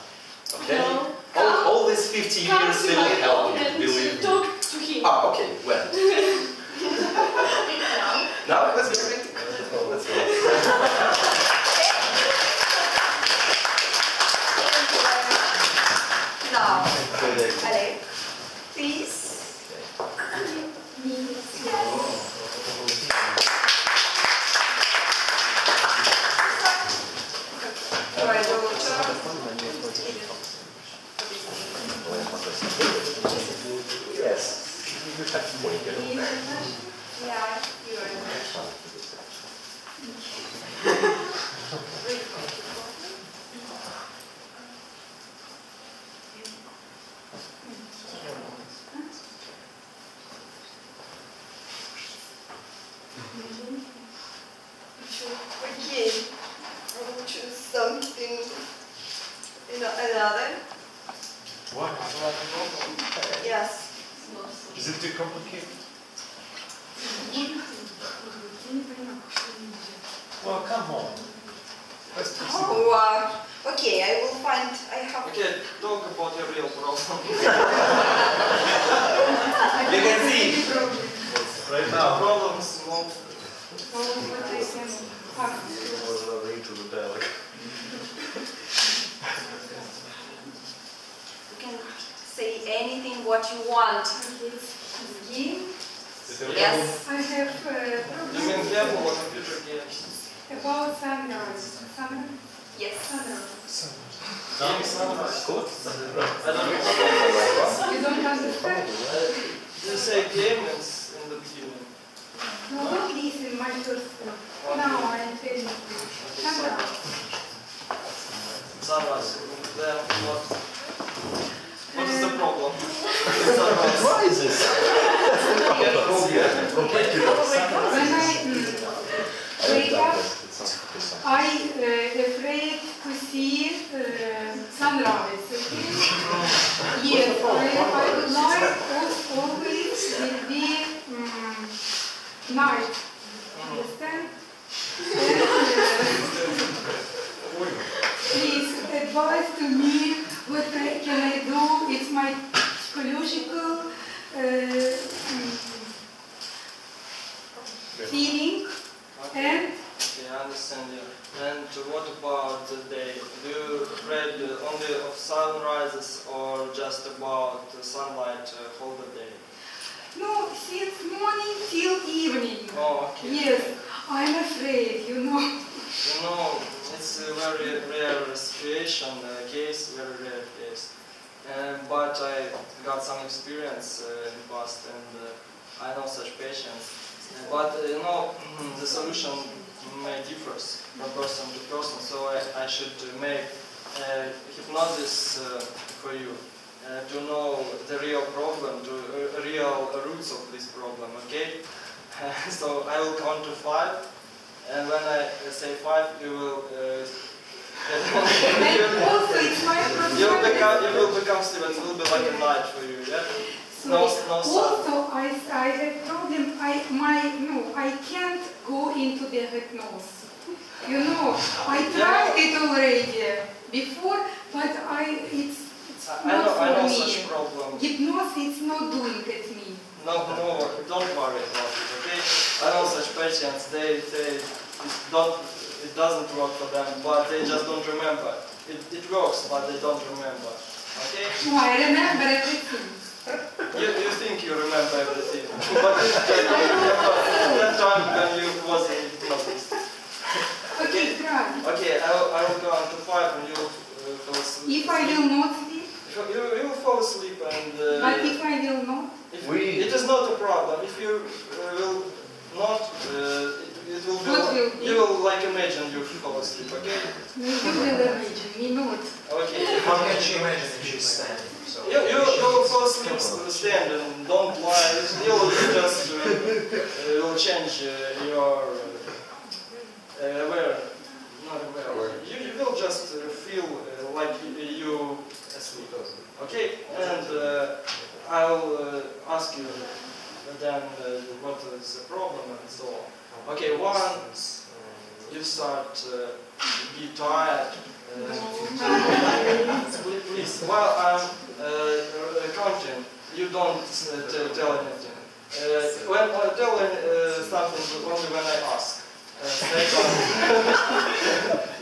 Okay? No. All these 50 years they will help you, believe me. Talk to him. Ah, okay, when? Now let's get ready. Let's go. Now, Allan, please. Yes. Yeah, you are. Okay, I will choose something, another. What? Yes. Is it too complicated? Well, come on. Let's do something. Oh, okay, I will find, I have... Okay, talk about your real problem. You can see. Right now. Problems, no. You can say anything what you want. Yes. I have You mean careful on computer games? about sunrise. Yes. Good. I don't know. You don't understand? You say games in the beginning. No, don't listen my first one. Now I'm telling you. Sunrise. Sunrise. Then what is the problem? Prizes. When I wake up, I afraid to see sunrise. Okay? Yes, I would like always will be night. Understand? Please advise to me what can I do. It's my psychological feeling and Okay, I understand you. And what about the day? Do you read only of sunrises or just about sunlight whole the day? no, since morning till evening. Oh, okay. Yes, I'm afraid, you know. You know, it's a very rare situation, case, very rare case. But I got some experience in the past, and I know such patients. But you know, the solution may differ from person to person, so I should make hypnosis for you to know the real problem, the real roots of this problem. Okay? So I will count to 5. And when I say 5, you will And also it's my you problem. will become Steven. It will be like a night for you, yeah? No sun. Also, I have problem. I can't go into the hypnosis. You know, I tried it already before, but it's not I know for such me. problem. Hypnosis, it's not doing at me. No, don't worry about it, okay? I know such patients, they it doesn't work for them, but they just don't remember. It works, but they don't remember, okay? No, I remember everything. You think you remember everything, but you just don't remember that time when you was in hypnosis. Okay, try. Okay, I will go on to 5 and you will fall asleep. If I will not sleep, You will fall asleep and... but if I will not, it is not a problem. If you will not, it will be... What will be? You will like imagine you fall asleep, okay? you will imagine me not. Okay. How can she imagine if she's standing? So You will fall asleep, stand and don't lie. You will just will change your not aware. You will just feel like you asleep. Okay? what is the problem and so on. Okay, once you start to be tired, please, while I'm counting, you don't tell anything. When I tell something, only when I ask.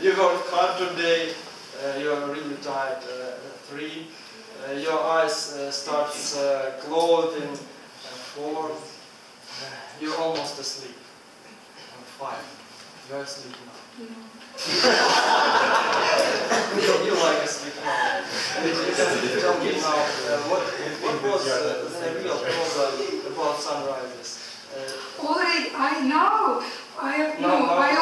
You worked hard today, you are really tired. 3, your eyes starts closing. 4, you're almost asleep. 5, you're asleep now. You like asleep now. You can tell me now what was the real problem about sunrises? Already, I know. I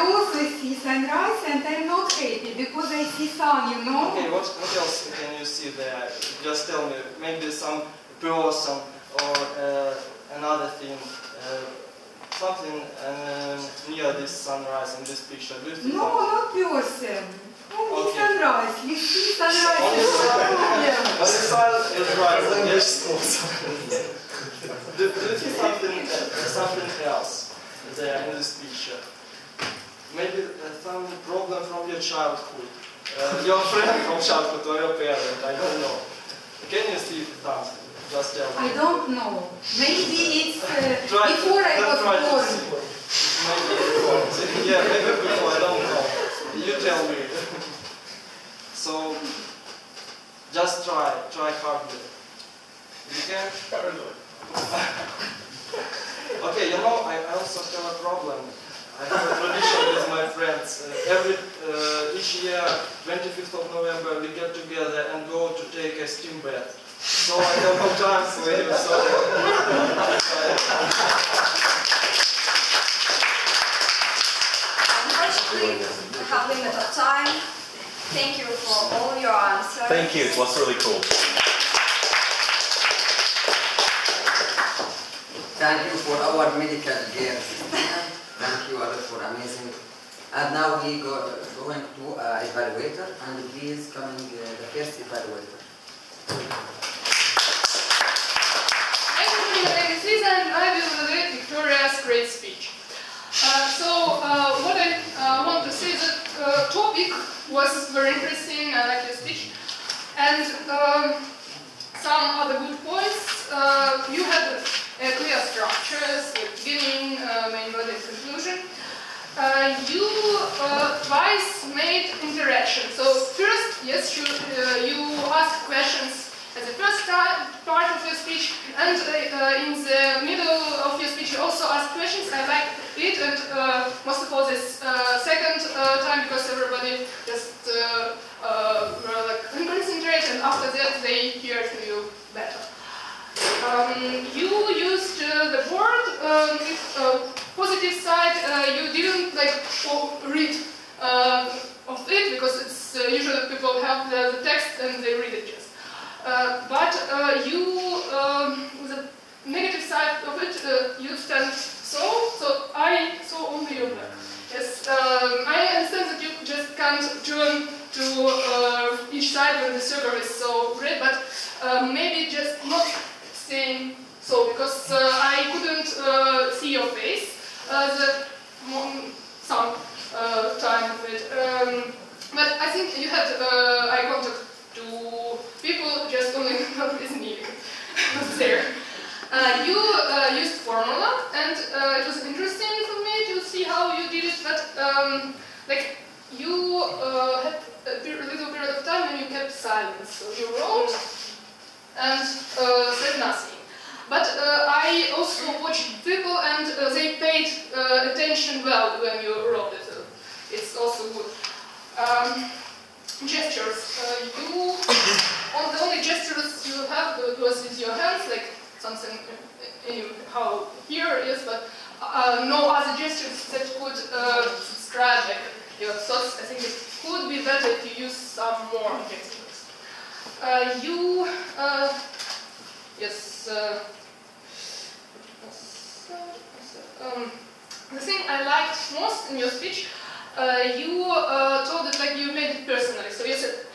also see sunrise and I'm not happy because I see sun, you know. Okay, what else can you see there? Just tell me, maybe some person or another thing, something near this sunrise in this picture. Do you see no, not person. Only sunrise. You see sunrise. The sun is rising. Yes. Do you see something else there in this picture? Maybe some problem from your childhood. Your friend from childhood or your parent, I don't know. Can you see something? Just tell me. I don't know. Maybe it's before I was born. Maybe before. Yeah, maybe before, I don't know. You tell me. So, just try hardly. You can? Okay, you know, I also have a problem. I have a tradition with my friends. Each year, 25th of November, we get together and go to take a steam bath. So I have no time for you, so... Unfortunately, we have limited time. Thank you for all your answers. Thank you, it was really cool. Thank you for our medical care. Thank you all for amazing. And now we going to evaluator, and please come in the first evaluator. My name is Lisa and I will evaluate Victoria's great speech. What I want to say is that topic was very interesting, I like your speech. And some other good points. You had clear structures, like beginning, main body, and conclusion. You twice made interaction. So first, yes, you asked questions at the first part of your speech, and in the middle of your speech you also asked questions. I liked it, and most of all this second time, because everybody just were like concentrate, and after that they hear to you better. You used the board with positive side. You didn't like read of it, because it's usually people have the text and they read it just. But you, with the negative side of it, you stand so I saw only your back. Yes, I understand that you just can't turn to each side when the circle is so red, but maybe just not staying so, because I couldn't see your face some time of it. But I think you had eye contact to people, just only not with me, there. You used formula, and it was interesting for me to see how you did it, but like you had a little period of time when you kept silence. So you wrote and said nothing. But I also watched people, and they paid attention well when you wrote it. It's also good. Gestures. The only gestures you have was with your hands, like something how here is, but no other gestures that could describe like your thoughts. I think it could be better if you use some more gestures. The thing I liked most in your speech, you told it like you made it personally. So you said,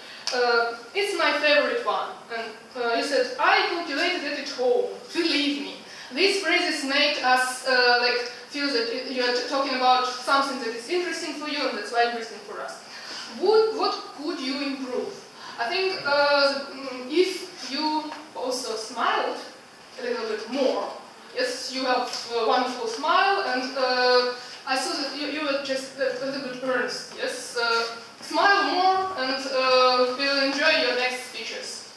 it's my favorite one. And you said, I calculated it at home, believe me. These phrases make us like feel that you are talking about something that is interesting for you and that's why interesting for us. What could you improve? I think if you also smiled a little bit more. Yes, you have a wonderful smile, and I saw that you were just a little bit earnest. Yes, smile more, and we'll enjoy your next speeches.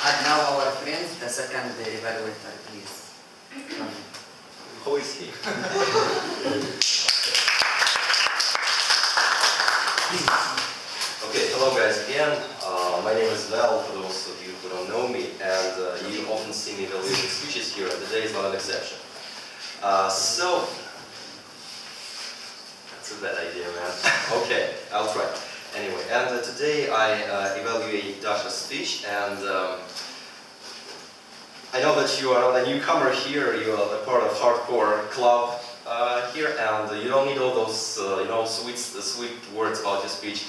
And now our friend, the second evaluator, please. Who is he? Okay, hello guys again. My name is Val, for those of you who don't know me, and you often see me delivering speeches here, and today is not an exception. So, that's a bad idea, man. Okay, I'll try. Anyway, and today I evaluate Dasha's speech, and I know that you are not a newcomer here, you are a part of hardcore club here, and you don't need all those, you know, sweet words about your speech.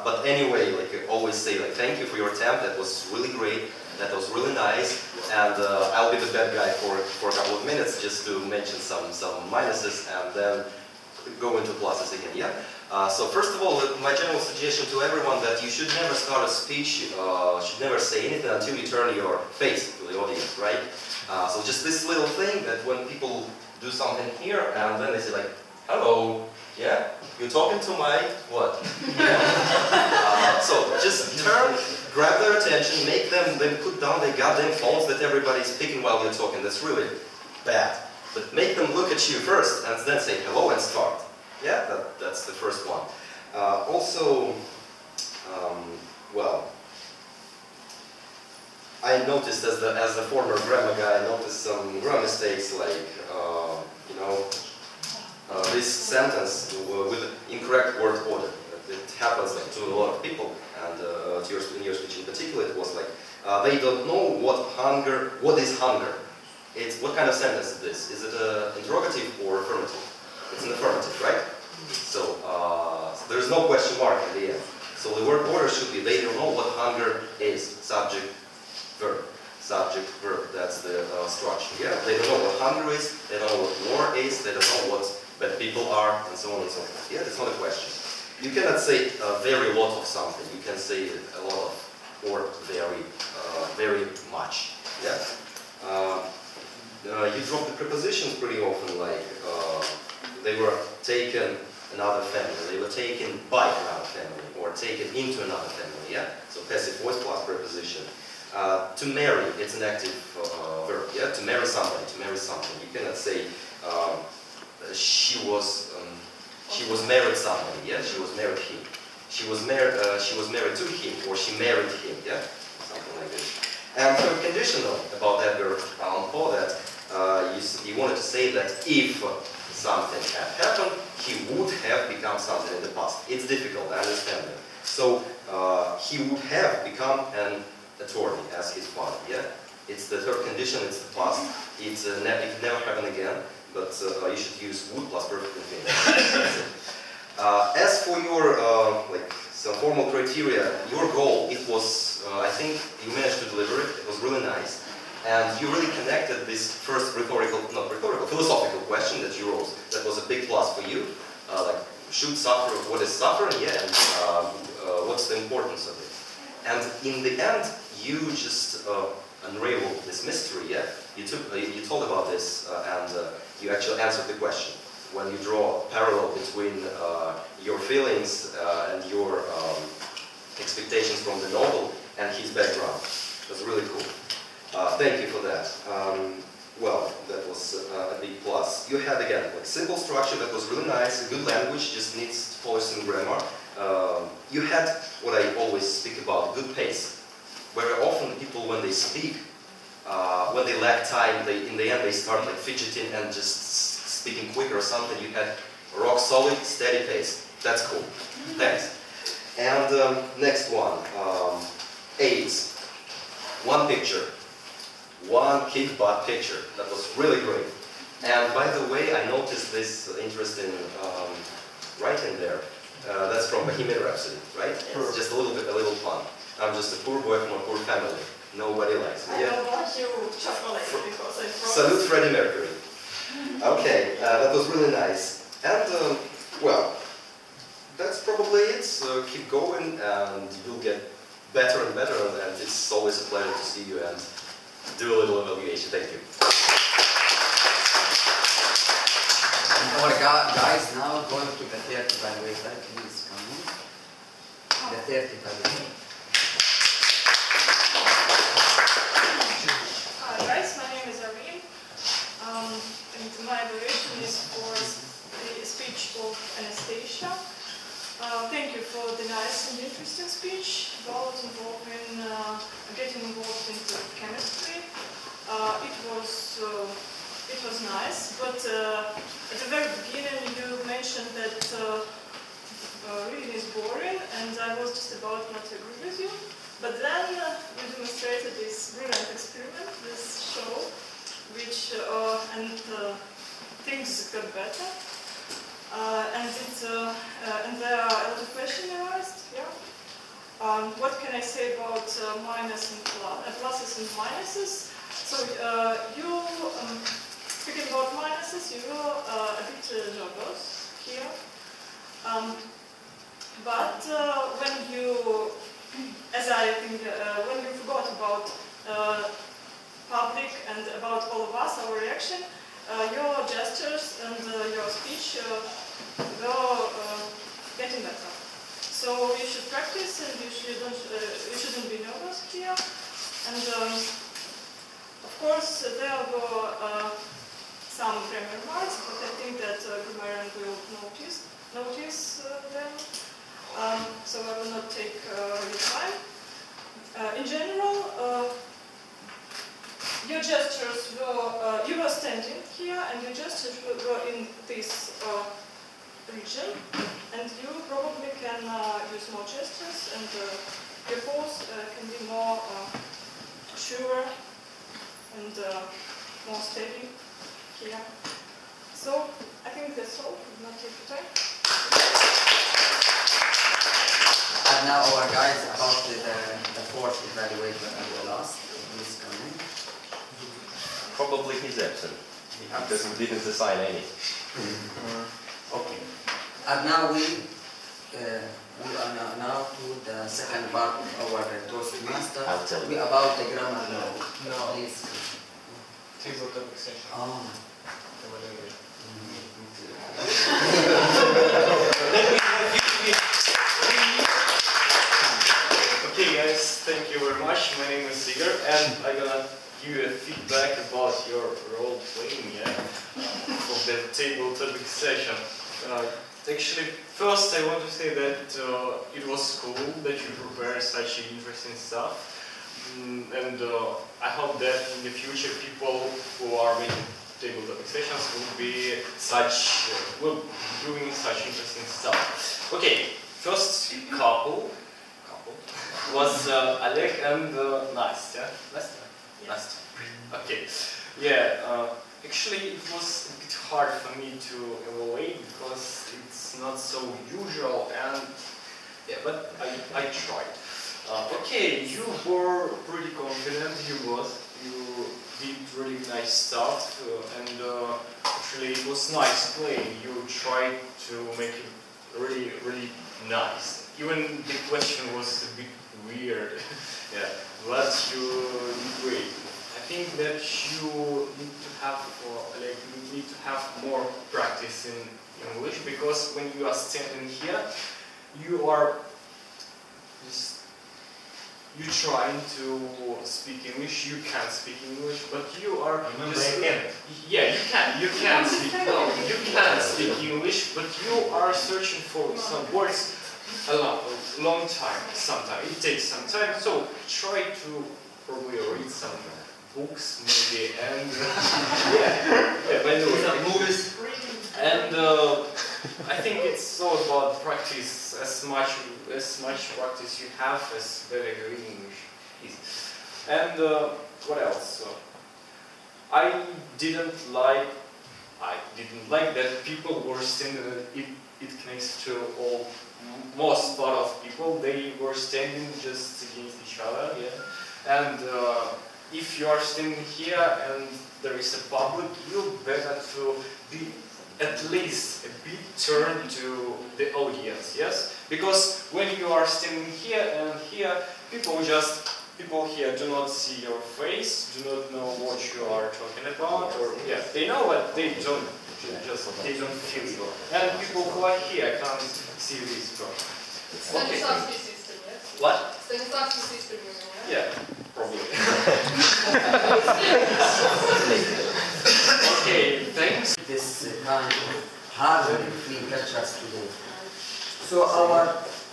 But anyway, like I always say, like, thank you for your attempt. That was really great. That was really nice. And I'll be the bad guy for a couple of minutes just to mention some minuses and then go into pluses again. Yeah. So first of all, my general suggestion to everyone that you should never start a speech, should never say anything until you turn your face to the audience, right? So just this little thing that when people do something here and then they say like, hello. Yeah? You're talking to my what? So just turn, grab their attention, make them put down their goddamn phones that everybody's picking while you're talking. That's really bad. But make them look at you first and then say hello and start. Yeah? That's the first one. Also, well, I noticed as the former grammar guy, I noticed some grammar mistakes like, you know, this sentence with incorrect word order. It happens like, to a lot of people, and in your speech in particular, it was like, they don't know what is hunger. What kind of sentence is this? Is it an interrogative or affirmative? It's an affirmative, right? So there's no question mark at the end. So the word order should be, they don't know what hunger is. Subject, verb. Subject, verb. That's the structure. Yeah, they don't know what hunger is, they don't know what war is, they don't know what bad people are, and so on and so forth. Yeah, that's not a question. You cannot say a very lot of something. You can say a lot of, or very much. Yeah. You drop the prepositions pretty often, like they were taken another family, they were taken by another family, or taken into another family. Yeah. So passive voice plus preposition. To marry, it's an active verb. Yeah. To marry somebody, to marry something. You cannot say. She was married somebody, yeah? She was married him. She was married to him, or she married him, yeah? Something like this. And third condition though, about Edgar Allan Poe, that he wanted to say that if something had happened, he would have become something in the past. It's difficult, I understand that. So he would have become an attorney as his father, yeah? It's the third condition, it's the past. It never happened again. But you should use would plus perfect infinitive. As for your like some formal criteria, your goal, it was I think you managed to deliver it. It was really nice, and you really connected this first philosophical question that you rose. That was a big plus for you. Like should suffer, what is suffering? Yeah, and what's the importance of it? And in the end, you just unraveled this mystery. Yeah, you told about this and. You actually answered the question. When you draw a parallel between your feelings and your expectations from the novel and his background. It was really cool. Thank you for that. Well, that was a big plus. You had, again, like simple structure that was really nice, a good language, just needs to polish some grammar. You had what I always speak about, good pace. Very often people, when they speak, when they lack time, in the end they start like fidgeting and just speaking quicker or something. You had rock solid, steady pace. That's cool. Thanks. And next one, AIDS. One picture. One kick butt picture. That was really great. And by the way, I noticed this interesting writing there. That's from Bohemian Rhapsody, right? Yes. Just a little fun. I'm just a poor boy from a poor family. Nobody likes me. I don't like you chocolate because I froze. Salute Freddie Mercury. Okay, that was really nice. And, well, that's probably it. So keep going and you'll get better and better. And it's always a pleasure to see you and do a little evaluation. Thank you. And our guys now going to the 30 evaluator. Please come in. The 30 evaluator. Hi guys, my name is Armin. And my evaluation is for the speech of Anastasia. Thank you for the nice and interesting speech about getting involved into chemistry. It was nice, but at the very beginning you mentioned that reading is boring, and I was just about not to agree with you. But then you demonstrated this brilliant experiment, this show, which things got better. And there are a lot of questions asked. Yeah. What can I say about pluses and minuses? So speaking about minuses, you were a bit nervous here. But when you, as I think, when you forgot about public and about all of us, our reaction, your gestures and your speech were getting better. So you should practice, and you shouldn't be nervous here. And of course, there were some grammar remarks, but I think that grammarian will notice them. So I will not take your time. In general, your gestures were, you were standing here, and your gestures were in this region, and you probably can use more gestures, and your pose can be more sure and more steady here. So I think that's all. Will not take your time. And now our guys about the fourth evaluator and the last. Please come in. Probably he's absent, because we didn't assign any. Okay. And now we are now to the second part of our Toastmaster. I'll tell you. About the grammar law. No. Please. Table topic session. Oh. Okay guys, thank you very much. My name is Edgar, and I'm gonna give you a feedback about your role playing, of the table topic session. Actually, first I want to say that it was cool that you prepared such interesting stuff, and I hope that in the future people who are making table topic sessions will be doing such interesting stuff. Okay, first couple was Alec and Nastya. Nastya. Okay. Yeah. Actually, it was a bit hard for me to evaluate because it's not so usual, and yeah, but I tried. Okay, you were pretty confident. You did really nice stuff, and actually it was nice playing. You tried to make it really, really nice. Even the question was a bit weird, yeah, but you did great. I think that you need to have more practice in English, because when you are standing here, you're trying to speak English. You can't speak English, but you are yeah, you can speak. No, you can speak English, but you are searching for some words a long time. Sometimes it takes some time. So try to probably read some books, maybe, and by the way, movies. And I think it's all about practice. As much practice you have, as better your English is. And what else? I didn't like that people were standing. It connects to most part of people. They were standing just against each other. Yeah. And if you are standing here and there is a public, you better to be at least a bit turned to the audience, yes? Because when you are standing here and here, people here do not see your face, do not know what you are talking about, or yeah, they know but they don't feel you. And people who are here can't see this problem. Okay. Stanislavski system, yes? What? Stanislavski system, you know, right? Yeah, probably. Okay, thanks. This kind of harmony between cultures today. So our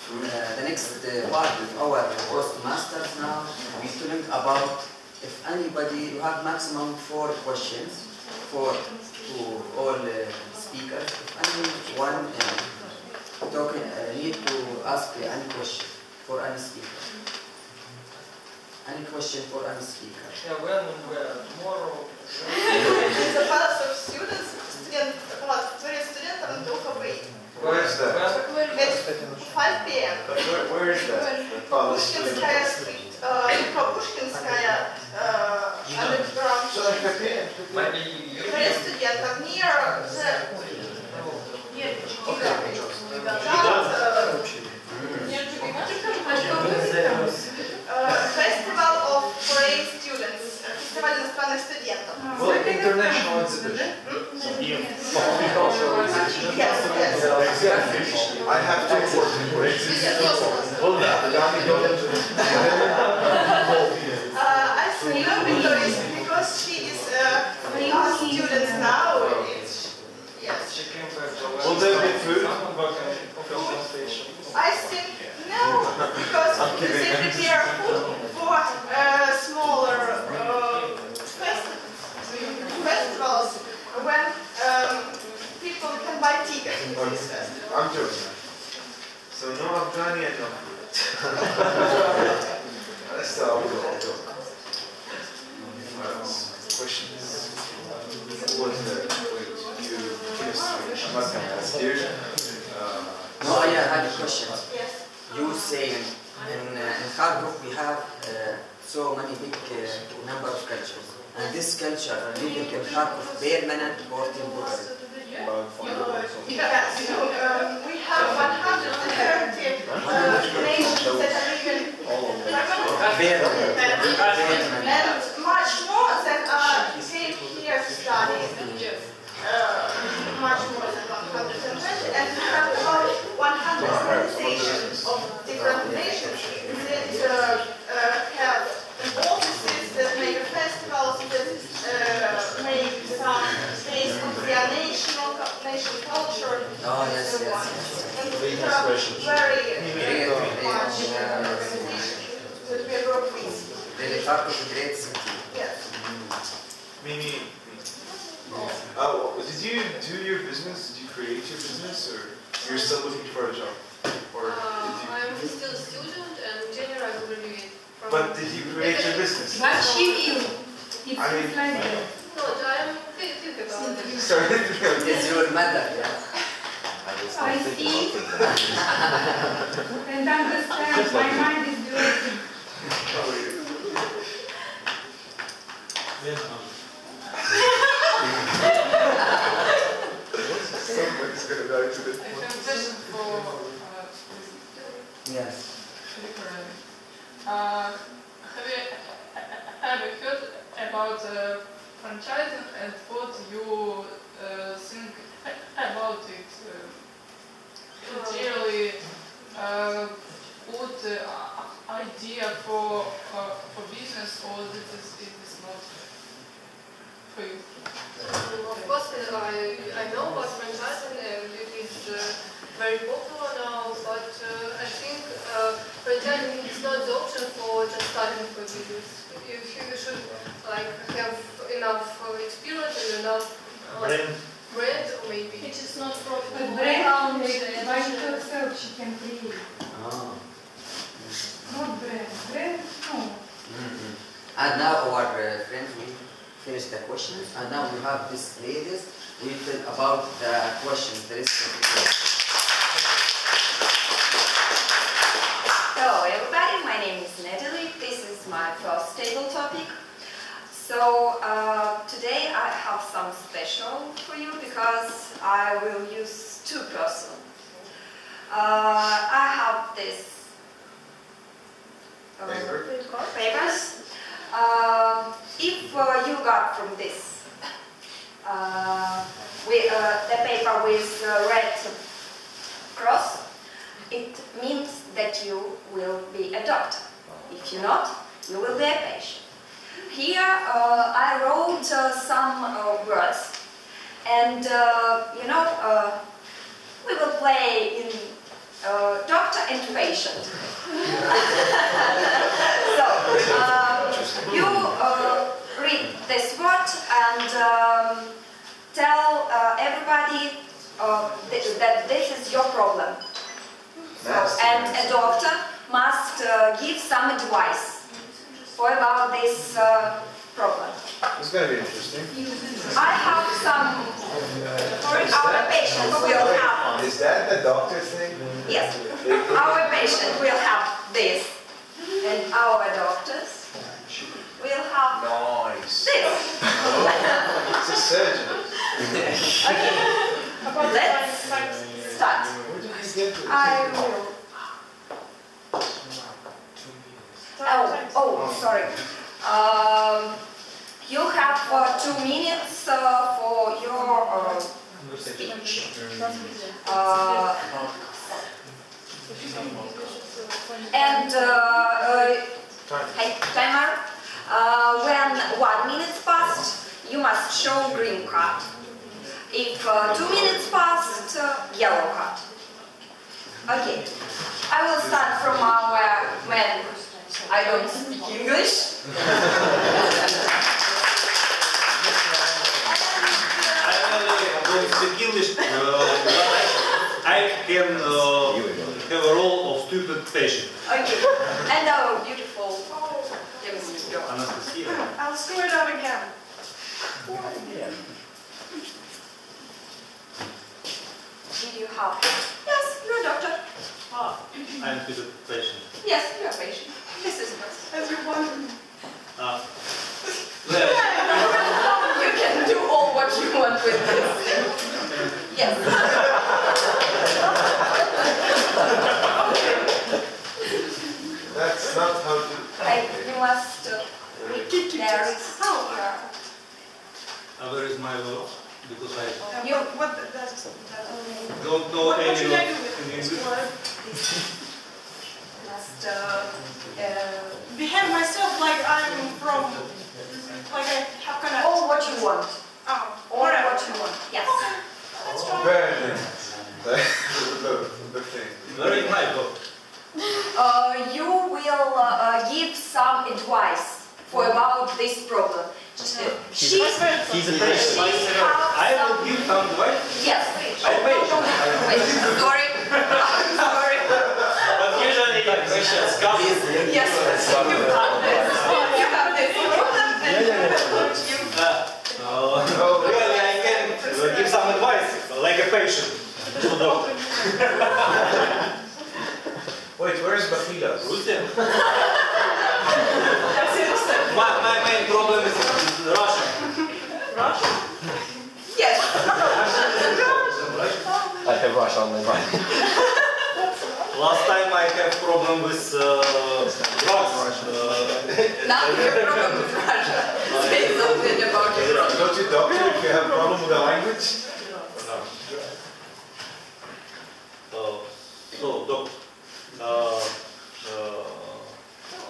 the next part of our Toastmasters now, we're talking about if anybody, you have maximum 4 questions to all speakers. If anyone need to ask any question for any speaker. Any question for any speaker? Yeah, when tomorrow. It's a palace of students, and Where is that? It's 5 p.m. Where is that? Pushkinskaya Street. Pushkinskaya underground. Near студентов, near Festival of foreign students. Фестиваль иностранных студентов. Well, international exhibition. Yes, yes. I have to work. I see her because she is a student now. Yes. Will there be food? I think no, because they prepare food for smaller festivals when people can buy tickets to this festival. I'm joking. So no Afghani and no food. That's how we all go. Questions? Who was there? Wait, you I'm not going to ask you. No, yeah, I have a question. Yes. You say in Kharkov we have so many big number of cultures. And this culture living in Kharkov permanent or temporary? Yes, we have 130 nations that are living permanent and much more that came here to study. Much more than 120, and we have about 100 organizations of different nations that have offices that make festivals, that make some space of their nation culture. Oh, yes, and so yes, on. yes. And we have very much organizations that we work with. Really, Kharkov is a great city. Yes. Mimi. Did you do your business? Did you create your business, or you're still looking for a job? Or I'm still a student, and in January I will graduate. But did you create your business? What she will. It's I mean, like that. No, I'm thinking about it. Sorry. It's your mother, yeah. I see and understand. My mind is working. Somebody's gonna die today. I have a question for Yes. have you ever heard about franchising and what you think about it? It's really good idea for business, or it is not for you? Of course, I know about franchising, it is very popular now, but I think franchising is not the option for just starting for business. You should have enough experience and enough brand, or maybe. It is not profitable. But brand, by herself she can create. Oh. Not brand. Brand, no. And now our friends will finish the questions, and now we have these ladies. We tell about the questions. The rest of the questions. Hello everybody, my name is Nataly. This is my first So today I have some special for you because I will use two persons. I have this papers. If you got from this the paper with red cross, it means that you will be a doctor. If you're not, you will be a patient. Here I wrote some words, and you know, we will play in doctor and patient. So you read this word and tell everybody that this is your problem. And a doctor must give some advice for about this problem. It's going to be interesting. I have some for our patients will have. Is that the doctor thing? Yes. Our patient will have this, and our doctors will have nice. this. It's a surgeon. Okay. Let's start. I will. Oh, sorry. You have 2 minutes for your speech. And timer. When 1 minute passed, you must show green card. If 2 minutes passed, yellow card. Okay. I will start from our man. I don't speak English. I don't speak English, but I can have a role of stupid patient. Okay. And our beautiful chemistry. Anastasia. I'll screw it up again. Did you have? Yes, you're a doctor. Ah, I'm stupid patient. Yes, you're a patient. This is us. As you want. You can do all what you want with this. Yes. That's not how to... You must read there is Where is my work? Because I What does that mean? don't know What any should I do of with this English. word? must behave myself like I'm from, like I have kind of... all what you want. Oh, All whatever. what you want. Yes. Okay, let's try. Very nice. The thing. Where is my book? You will give some advice for about this problem. He's a patient. I will give some advice. Yes. I'm patient. Sorry. I'm sorry. But usually patients come. Yes. You have this. You have this problem and Really, I can give some advice, like a patient to the doctor. Wait, where's Bafilas? Russia? My main problem is Russia. Russia? Yes. I have Russia on my mind. Last time I have problem with drugs. Now you have problem with Russia. Say something about your problem. Don't you doctor if you have a problem with the language? So, doctor.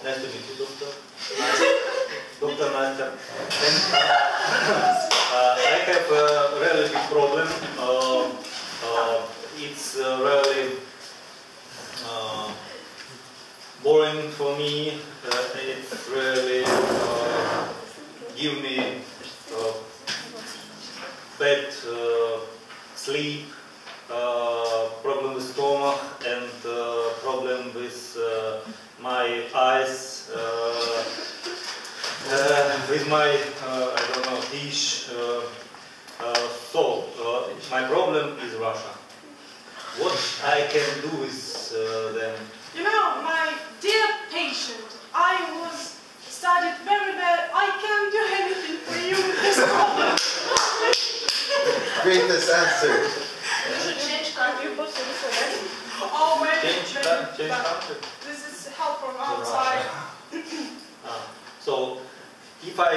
Nice to meet you, doctor. Dr. Nastya. I have a really big problem. It's really boring for me. It's really give me bad sleep, problem with stomach, and problem with my eyes, with my I don't know, dish. So my problem is Russia. What I can do with them? You know, my dear patient, I was studied very bad. I can't do anything. greatest answer. Change country. Oh, maybe. Change country. This is help from outside. So, if I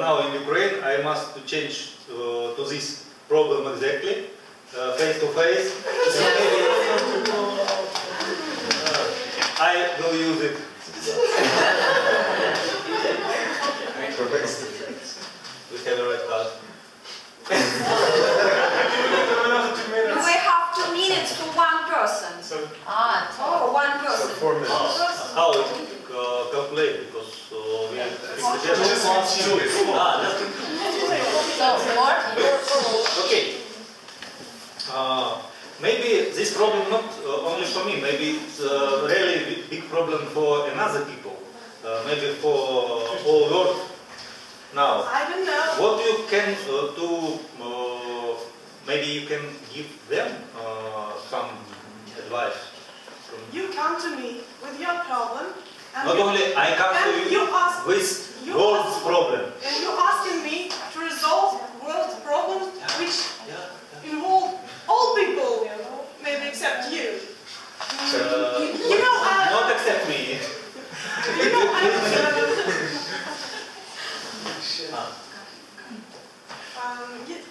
now in Ukraine, I must change to this problem exactly, face to face. So maybe I will use it. We have a red card. We have 2 minutes for one person. For one person. So 4 minutes. How it calculate? Because we have okay. Maybe this problem not only for me. Maybe it's a really big problem for another people. Maybe for all world. Now, I don't know. what you can do? Maybe you can give them some advice. You come to me with your problem. And Not only I come to you ask, with world's problem. And you're asking me to resolve world's problems which involve all people, maybe except you. You know, not except me. You know,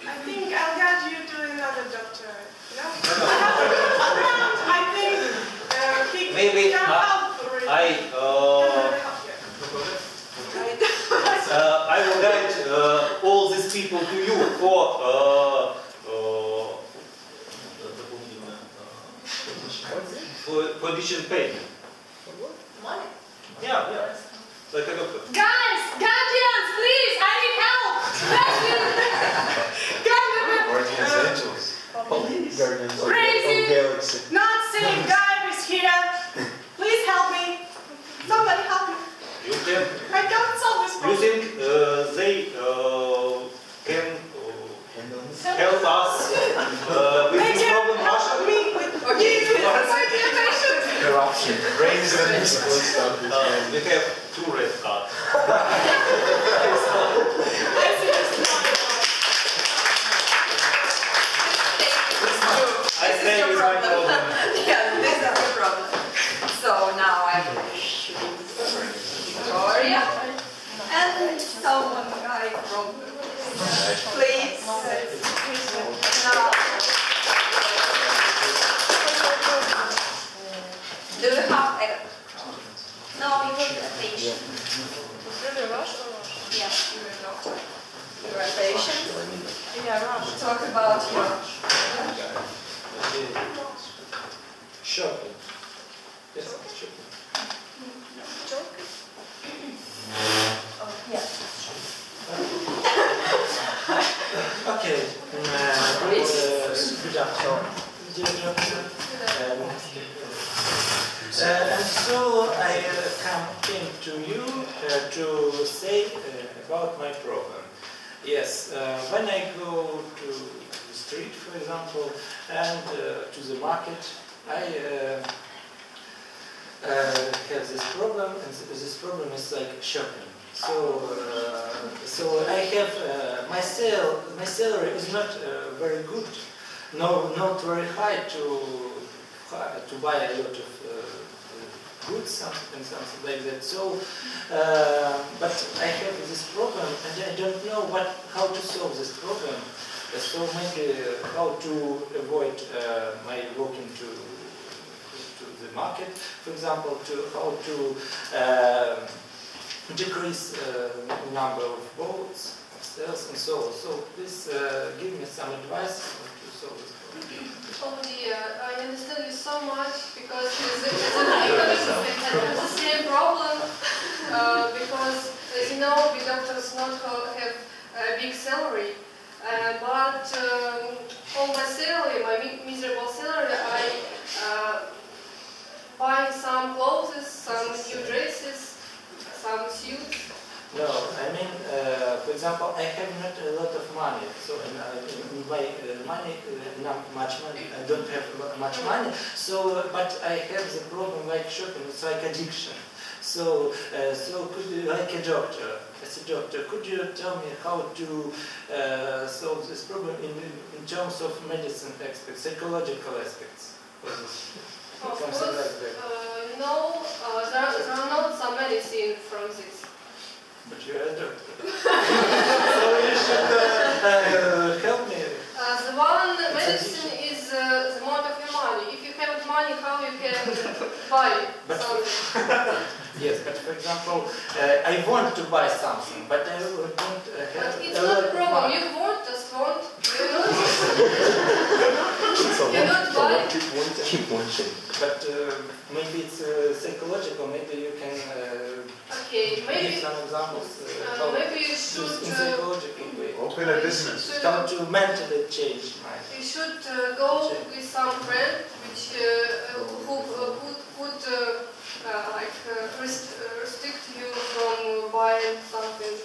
I think I'll get you to another doctor. No? I think he Maybe can help. I will guide all these people to you for additional payment. Money? Yeah. Like a doctor. Guys, guardians, please, I need help. Guardians angels. Guardians of the Crazy, galaxy. not safe guy is here. Please help me. Somebody help me. You can. I can't solve this You problem. think they can help us with They this can problem, help Russia? me with my patient. Corruption. Brains and We have 2 red cards. I say with my problem. Yeah, this is your problem. So now I'm shooting Victoria and someone guy from please. Now, do you have a no? You will be a patient. Really rush or rush? Yeah, you're a doctor. You're a patient. Yeah, rush. Talk about your Shopping. Yes, shopping. yeah. Okay. Good afternoon, dear doctor. And so I came to you to say about my problem. Yes, when I go to the street, for example, and to the market, I have this problem, and this problem is like shopping. So I have my salary is not very good, not very high to buy a lot of goods and something like that. So, but I have this problem, and I don't know how to solve this problem. So maybe how to avoid my walking to the market, for example, how to decrease number of boats, of sales, and so on. So please give me some advice to solve this problem. Oh dear, I understand you so much because as a I have the same problem because as you know, we doctors not have a big salary, but on my salary, my miserable salary, I buy some clothes, some new dresses, some suits. No, I mean, for example, I have not a lot of money, so in my money, not much money, I don't have much money, so, but I have the problem like shopping, it's like addiction. So, could you, like a doctor, as a doctor, could you tell me how to solve this problem in terms of medicine aspects, psychological aspects? Of Something course, like that. no, there are not some medicine from this. But you're a doctor. So you should help me. The one medicine is the amount of your money. If you have money, how you can buy something? Yes, but for example, I want to buy something, but I don't have But it's a not lot a of problem. money. You want, just want. You not buy. Keep wanting. But maybe it's psychological. Maybe you can Okay, give maybe some examples. How maybe you in should psychological way. Open a business. How to mentally change my. you should go with some friend which who would restrict you from buying something.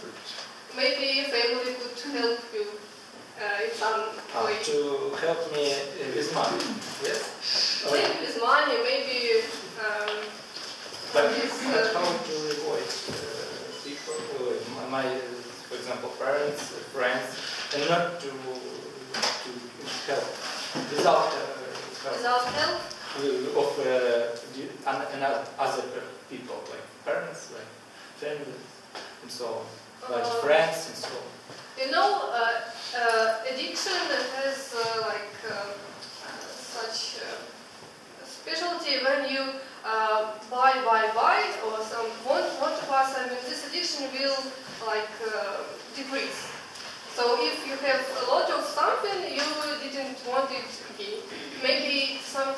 Maybe family could help you in some way. To help me with money. Yes. Maybe with money, maybe But with, how to avoid people, my, for example, parents, friends, and not to help without help without help. of other people, like parents, like family, and so on, like friends, and so on. You know, addiction has such specialty when you buy, or some want to buy something. This addiction will decrease. So if you have a lot of something, you didn't want it again. Maybe some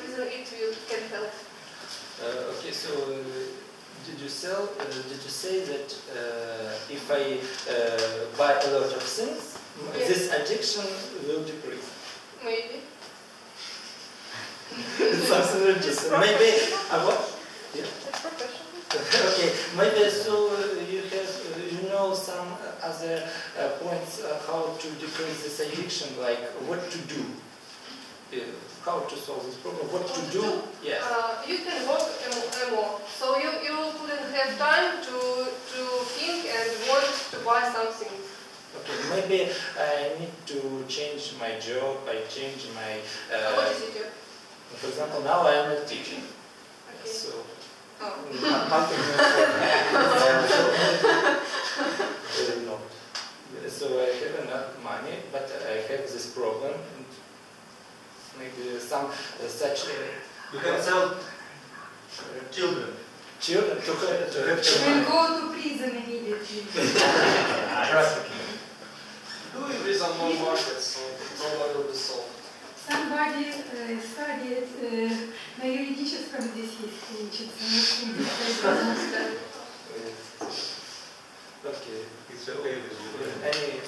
reason it can help. Okay, so did you say that if I buy a lot of things, yes, this addiction will decrease? Maybe. Something interesting. Maybe what? Yeah. It's professional. Okay, maybe so you know some other points how to decrease this addiction, like what to do, how to solve this problem, what to do. Yes. You can work more, so you couldn't have time to think and want to buy something. Okay, maybe I need to change my job. I change my. What is it? For example, now I am a teacher. Okay. So. Oh. How can you So I have enough money, but I have this problem. And maybe some such. You can sell children. Children to have And children. go to prison immediately. Do in prison more markets, so problem will be solved. Somebody studied на юридическом здесь есть учится. Okay. It's okay. Any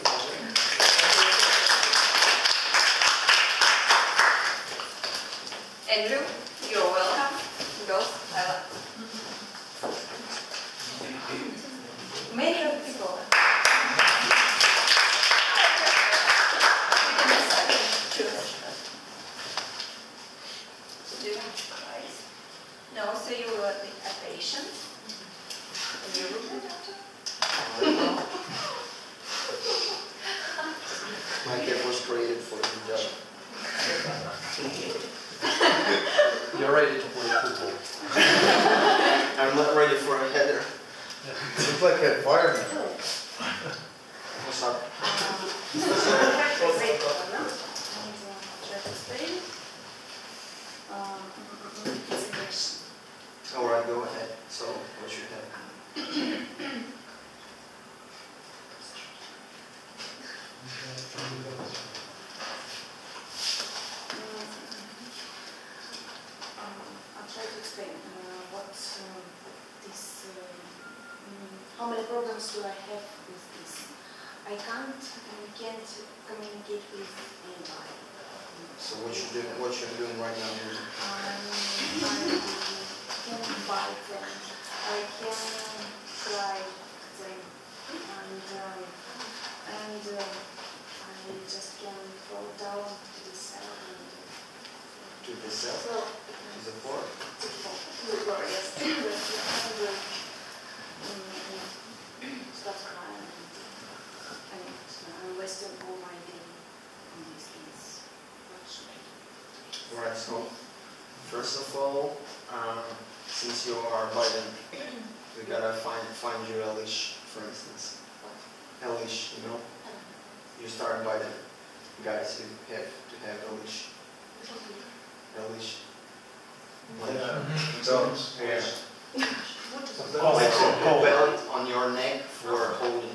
Andrew, you're welcome. Girls, many of the people. No, so you will be a patient. And you will be a doctor. My kid was created for the job. You're ready to play football. I'm not ready for a header. Looks like a fireman. What's up? Alright, go ahead. So, what you have? I'll try to explain how many problems do I have with this. I can't communicate with anybody. So what you're doing right now is? I can bite them, I can cry at them, and I just can fall down to the cell. To the cell? So, to the floor? to the floor, yes. Alright, so first of all, since you are Biden, we gotta find you a leash, for instance. A leash, you know? You start Biden. Guys, you have to have a leash. A leash. Yeah. Like a belt on your neck for holding you.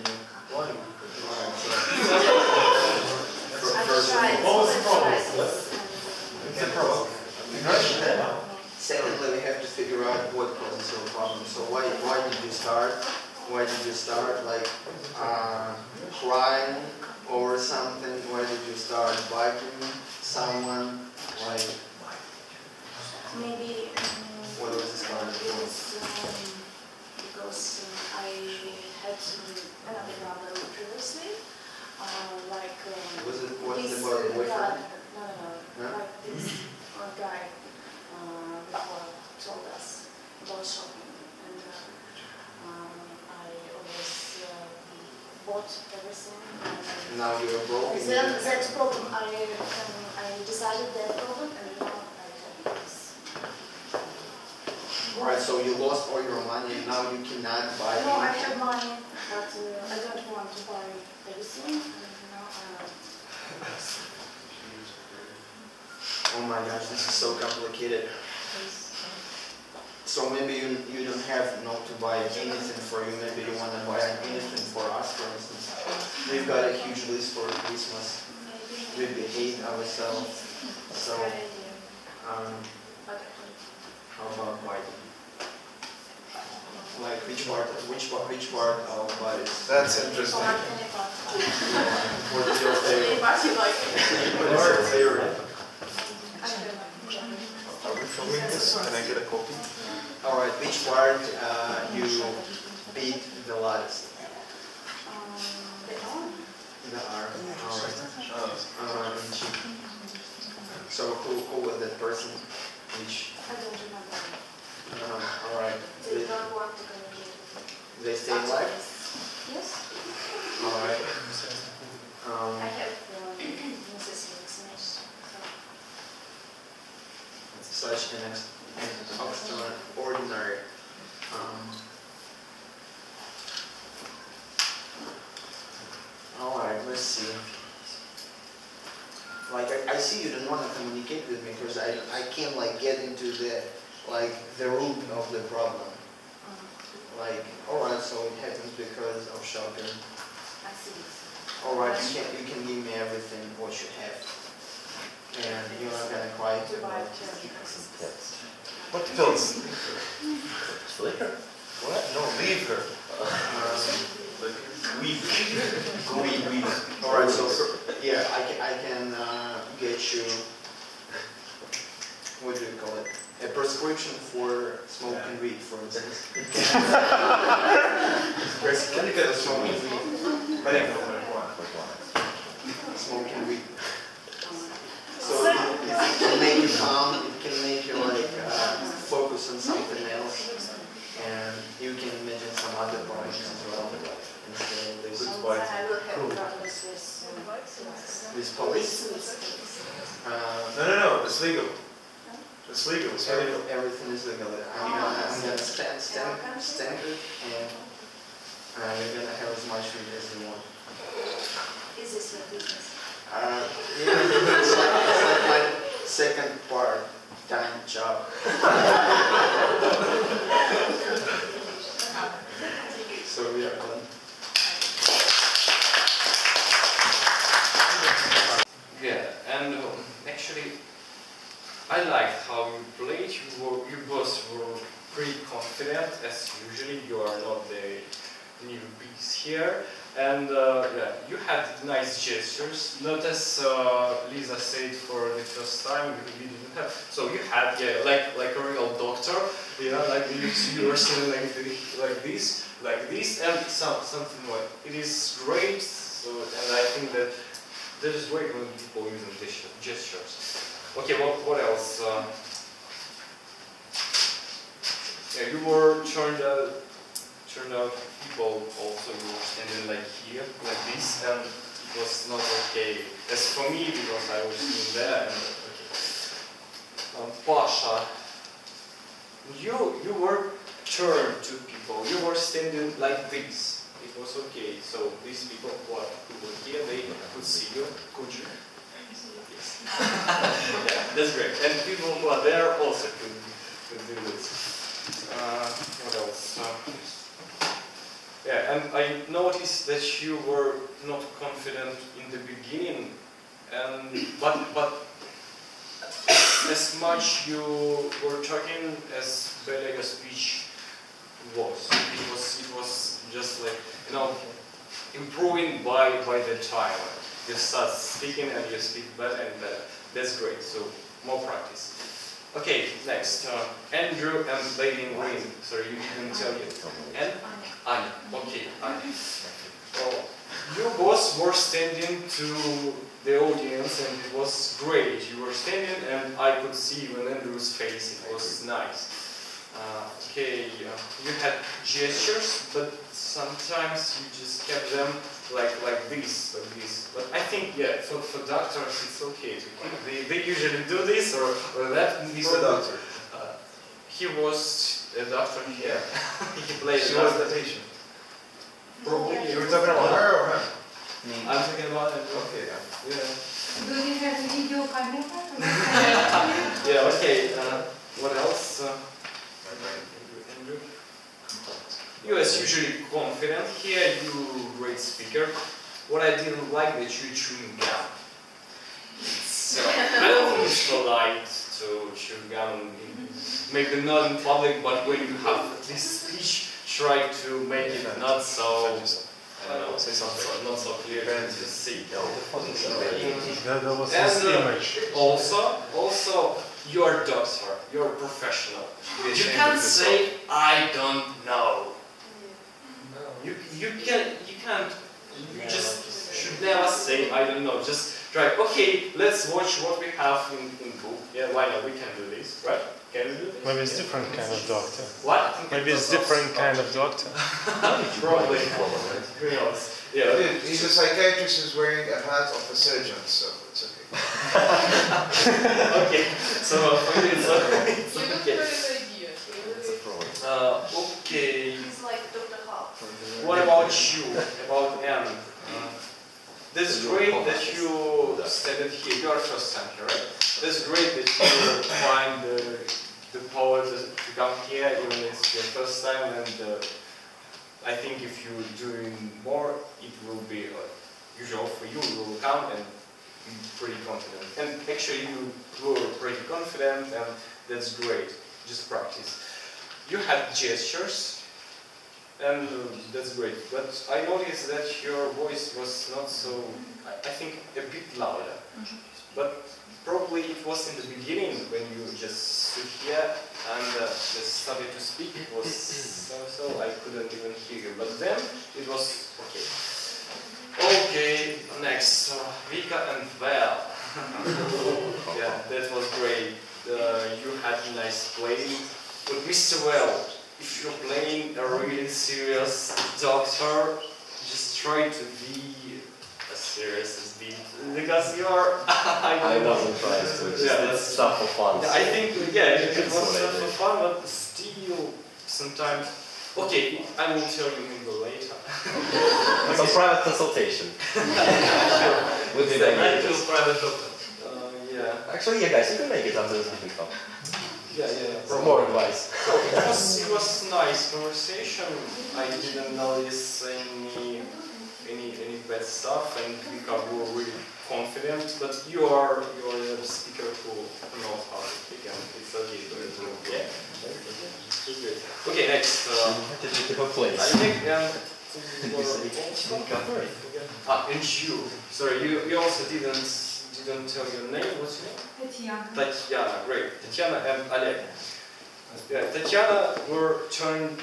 Secondly, we have to figure out what causes your problem. So why did you start? Why did you start like crying over something? Why did you start biting someone? Like Maybe what was the start of it? Because I had another problem previously, like Was it this about boyfriend? no, like this guy before told us about shopping, and I always bought everything. Now you're broke. Then that problem, I decided that problem, and now I have this. Alright, so you lost all your money and now you cannot buy No, I anything. have money, but I don't want to buy everything, and now Oh my gosh, this is so complicated. So maybe you don't have not to buy anything for you, maybe you want to buy anything for us, for instance. We've got a huge list for Christmas. We behave ourselves. So, how about biting? Like which part of bodies? That's interesting. What is your favorite? What is your favorite? Are we filming this? Can I get a copy? Alright, which part you beat the loudest? The arm. Alright. And cheek. So who was that person? Which? I don't remember. Alright. They don't want to communicate. They stay alive? Yes. Alright. I have necessary vaccination. Such an extraordinary. Alright, let's see. Like I see you don't want to communicate with me because I can't like get into the root of the problem. Like, alright, so it happens because of shopping. I see. Alright, you can give me everything what you have. And you're not gonna cry. What pills? Liquor? What? No, leave her. Weed. Alright, so yeah, I can get you, what do you call it? A prescription for smoking weed, for instance. Prescription for smoking weed. Smoking weed. So it can make you calm, it can make you like focus on something else, and you can imagine some other points as well. I will have problems with police? No, it's legal. It's legal. It's legal. Everything is legal. I'm gonna stamp it, and you're gonna have as much weed as you want. Is this your business? It's like my second part-time job. So we are done. Yeah, and actually, I liked how you played. You both were pretty confident, as usually. You are not the newbies here. And yeah, you had nice gestures, not as Lisa said for the first time, you didn't have. So you had, yeah, like a real doctor, yeah, like you were saying like this, and something like it is great. So, and I think that there is great when people using gestures. Okay, what else? Yeah, you were turned out people also were standing like here, like this, and it was not okay. As for me, because I was in there, and okay. Pasha, you were turned to people. You were standing like this. It was okay. So these people who were here, they could see you. Could you? Yes. Yeah, that's great. And people who are there also could do this. What else? Yeah, and I noticed that you were not confident in the beginning, but as much you were talking as better your speech was. It was just like, you know, improving by the time. You start speaking and you speak better and better. That's great. So more practice. Okay, next. Andrew and Lady in Green. Sorry, you didn't tell you. And Anya. Okay, Anya. Well, you both were standing to the audience and it was great. You were standing and I could see you in Andrew's face. It was nice. Okay, you had gestures, but sometimes you just kept them like this. But I think, yeah, for doctors it's okay to keep. They usually do this or that. He's a doctor. He was a doctor here. He played. She was the patient. Probably. You were talking about her or him? I'm talking about it. Okay, yeah. Do you have a video camera? Yeah, okay. What else? Andrew? You as usually confident. Here you great speaker. What I didn't like that you chewing gum. So I don't think it's polite to chew gum, maybe not in public, but when you have this speech, try to make it not so, I don't know, say something not so clear to see. There was this image. Also, you are a doctor, you are a professional. You can't say I don't know. You just should never say I don't know. Just try. Okay, let's watch what we have in book. Yeah, why not? We can do this, right? Can we do this? Maybe it's different kind of doctor. What? Maybe it's different kind of doctor. Probably. Who knows? Yeah. Dude, he's a psychiatrist who's wearing a hat of a surgeon, so it's okay. Okay, so for you it's You okay. don't have an idea. Okay. It's like Dr. House. What about you? About Anne? That's great that you studied here. You are first time here, right? That's great that you find the power to come here, even if it's your first time. And I think if you're doing more, it will be usual for you. You will come and be pretty confident. And actually, you were pretty confident, and that's great. Just practice. You had gestures. And that's great, but I noticed that your voice was not so, I think, a bit louder. But probably it was in the beginning when you just stood here and just started to speak. It was so I couldn't even hear you. But then it was okay. Okay, next, Vika and Val. Yeah, that was great. You had nice playing, but Mr. Well. If you're playing a really serious doctor, just try to be as serious as be, because you're. I wasn't trying to. Just it's stuff for fun. Yeah, I think it was stuff for fun, but still sometimes. Okay, I will tell you maybe later. Some private consultation. With the actual private doctor. Yeah. Actually, yeah, guys, you can make it after this meeting. Yeah. For more advice. So it was nice conversation. I didn't notice any bad stuff, and we were really confident. But you are a speaker who knows how to speak, and it's okay. Yeah. Okay, next. I think and you. Sorry, you also didn't tell your name. What's your name? Tatiana. Tatiana, great. Tatiana and Alec. Yeah, Tatiana were turned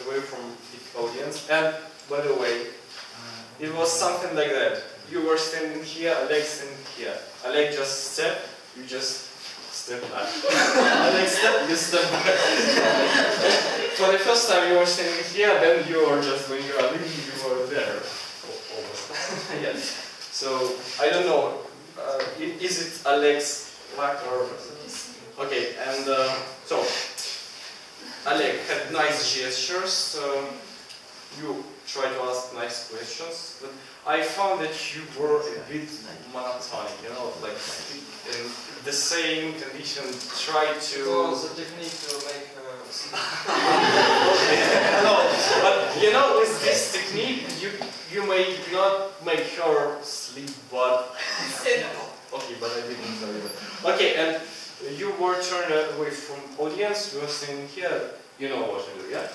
away from the audience, and by the way, it was something like that. You were standing here, Alec standing here. Alec just stepped, you just step back. Alec stepped, you step back. For the first time you were standing here, then you were just, when you are leaving, you were there. Almost. Yes. So, I don't know. Is it Alec's luck or Okay, and so Alec had nice gestures. You try to ask nice questions, but I found that you were a bit monotonic, you know, like in the same condition, try to... Well, the technique to make no, but you know, with this technique, you may not make her sleep, but... Okay, but I didn't tell you that. Okay, and you were turned away from audience, you were saying here, you know what to do, yeah?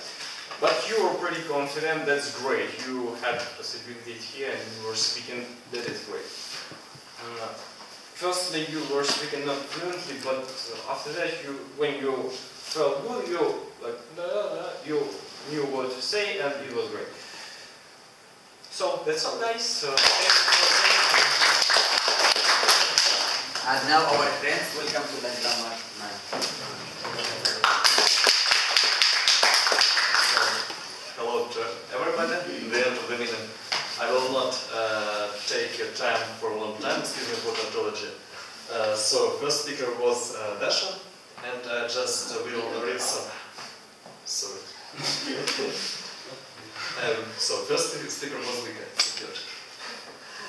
But you were pretty confident, that's great. You had possibility here and you were speaking, that is great. Firstly, you were speaking not fluently, but after that, when you felt good, you knew what to say and it was great. So, that's all guys. And now our friends, welcome to the drama night. Hello to everybody. In the end of the meeting, I will not take your time for a long time, excuse me for tautology. So, first speaker was Dasha, and I just will read some. Sorry. So, first speaker was Vika.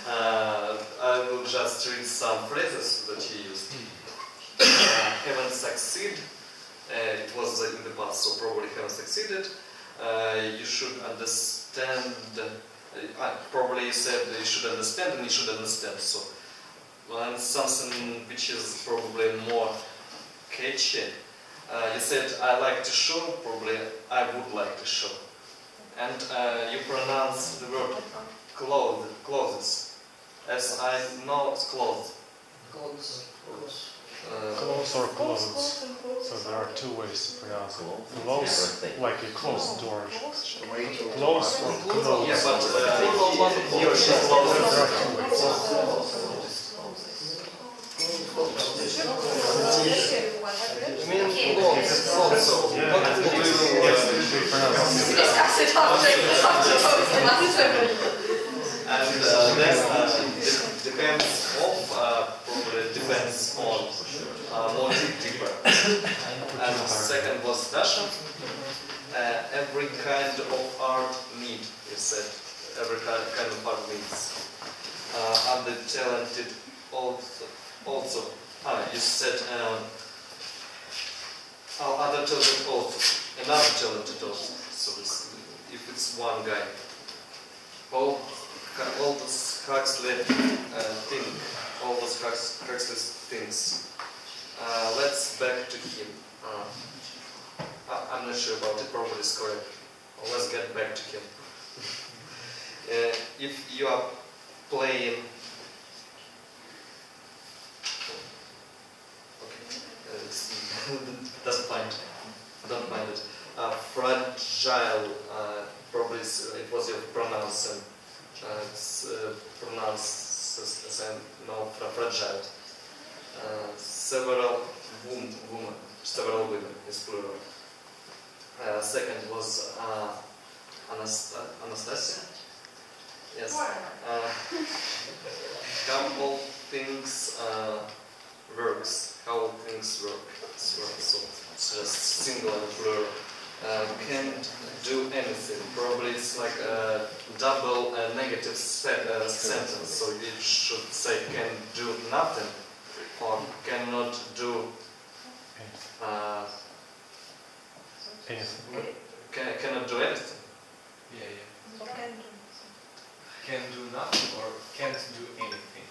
I will just read some phrases that he used. Haven't succeeded. It was in the past, so probably haven't succeeded. You should understand. Probably you said you should understand and you should understand. So, and something which is probably more catchy. You said I like to show. Probably I would like to show. And you pronounce the word clothes. As I know it's clothes. Clothes or clothes. So there are two ways to pronounce it. Close, like a closed door. Close or clothes. Yeah, but he or she closes. There are two ways. You mean clothes? Also. Discuss it after. And then depends probably depends on more deeper. And second was Dasha. Every kind of art need, you said. Every kind of art needs. Other talented also. You said other talented also. Another talented also. So if it's one guy. All those Huxley things. Let's back to him. I'm not sure about it, probably it's correct. Let's get back to him. If you are playing... Don't mind it. Fragile, probably it was your pronounce. It's pronounced as fragile. Several women is plural. Second was Anastasia. Yes. How things works. How things work. So it's just single and plural. Can't do anything. Probably it's like a double negative sentence. So you should say can do nothing or cannot do anything. Cannot do anything. Yeah. Can do nothing or can't do anything.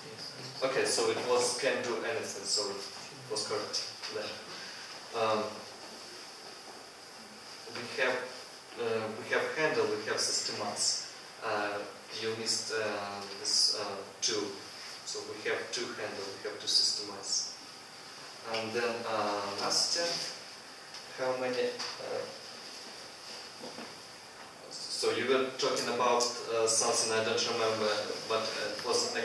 Yes. Okay, so it was can do anything. So it was correct then. We have handle, we have systemas. You missed this two. So we have two handle, we have two systemas. And then Nastya, how many? So you were talking about something I don't remember, but it was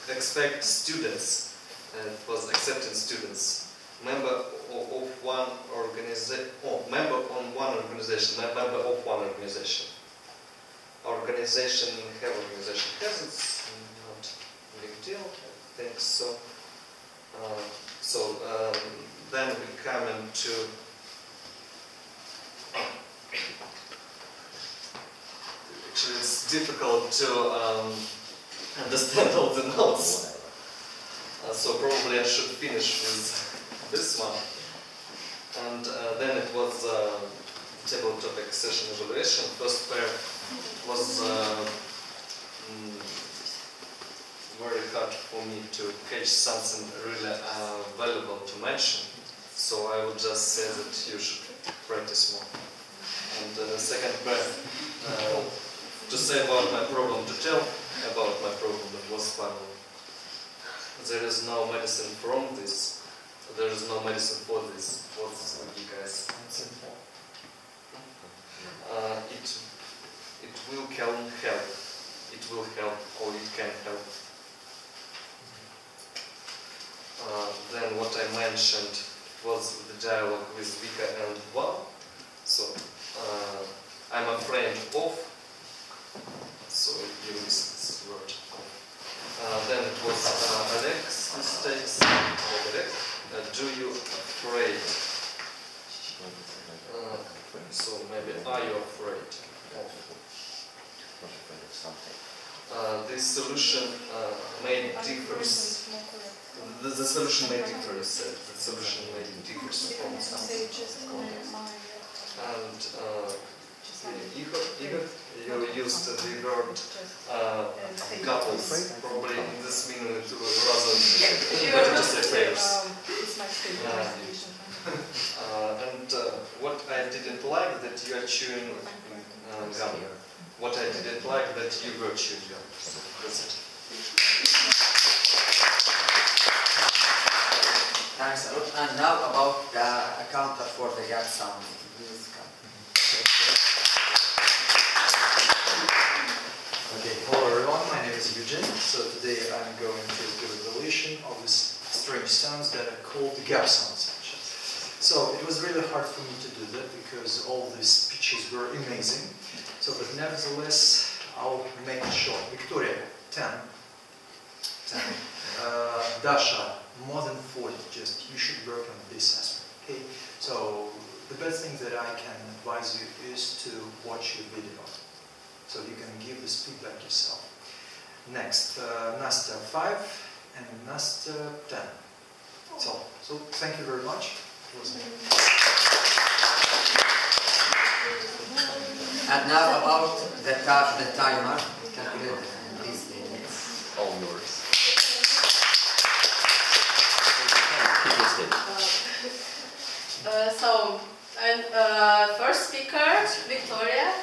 expect students. It was accepting students. Member of one organization, member on one organization, not member of one organization. Organization have organization has, it's not a big deal, I think so. difficult to understand all the notes. So probably I should finish with this one. And then it was table topic session evaluation. First pair was very hard for me to catch something really valuable to mention. So I would just say that you should practice more. And second pair, to say about my problem, to tell about my problem, that was final. There is no medicine from this. There is no medicine for this. What's you guys? It will help. It will help, or it can help. Then what I mentioned was the dialogue with Vika and Val. So I'm afraid of. So you use this word. Then it was Alex mistakes. Do you afraid? So maybe are you afraid of? This solution made difference. The solution made difference. The solution made difference from something. And Igor, you used the word couples. Probably in this meaning it was rather better to say pairs. And what I didn't like that you are chewing gum. What I didn't like that you were chewing gum. So that's it. Thanks a lot. And now about the counter for the gap sound. Please come. Okay, hello everyone, my name is Eugene. So today I'm going to give a evaluation of these strange sounds that are called the gap sounds. So it was really hard for me to do that because all these pitches were amazing. So, but nevertheless, I'll make it short. Victoria, 10. Dasha, more than 40. Just you should work on this aspect. Okay. So the best thing that I can advise you is to watch your video, so you can give this feedback yourself. Next, Nastya 5 and Nastya 10. So thank you very much. And now about the timer. Calculate, please. All yours. So, and first speaker, Victoria,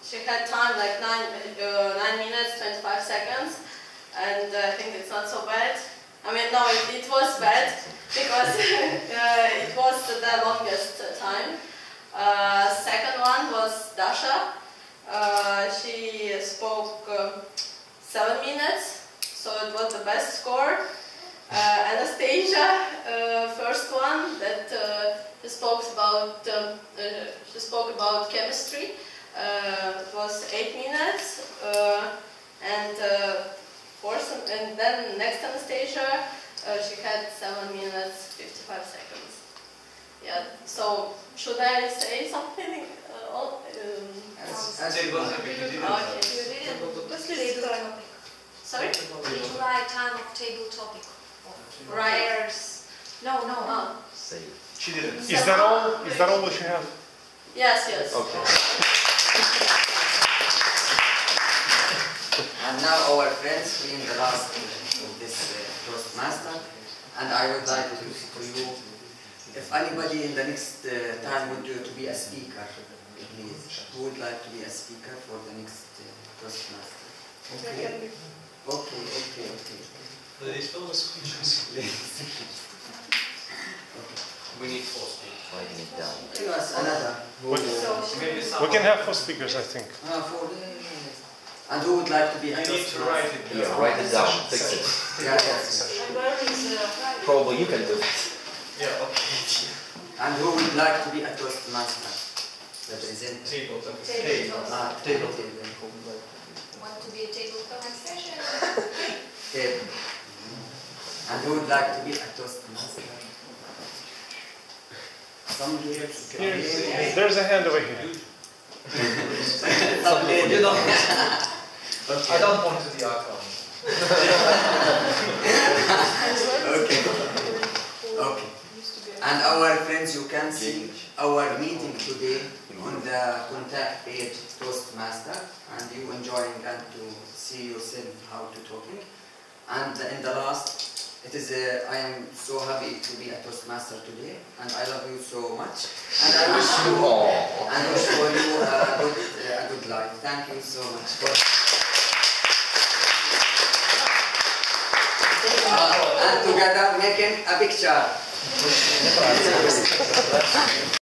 she had time like 9 minutes, 25 seconds, and I think it's not so bad. I mean, no, it was bad, because it was the longest time. Second one was Dasha. She spoke 7 minutes, so it was the best score. Anastasia, first one, that she spoke about chemistry. It was 8 minutes, and then next Anastasia, she had 7 minutes 55 seconds. Yeah. So should I say something? Sorry. Did you write time of table topic? Writers. No. Say it. She didn't. Is that all? Is that all that you have? Yes. Okay. And now our friends in the last of this Toastmaster, and I would like to you, if anybody in the next time would do to be a speaker, please. Who would like to be a speaker for the next Toastmaster? Okay. Ladies, fill with speeches. We need 4 speakers. Writing it down. Yes, another. We can have 4 speakers, I think. And who would like to be a You need to write it down. Yeah, write it down. Fix it. Yes. Probably you can do it. Yeah, okay. And who would like to be a Toastmaster? Represent Table. Table. Want to be a table conversation? Table. And who would like to be a Toastmaster? Some here. There's a hand over here. You know, I don't point to the icon. Okay. Okay. And our friends, you can see our meeting today on the contact page Toastmaster, and you enjoying and to see yourself how to talking. And in the last, it is I am so happy to be a Toastmaster today, and I love you so much. And I wish you and wish for you a good life. Thank you so much for. And together making a picture.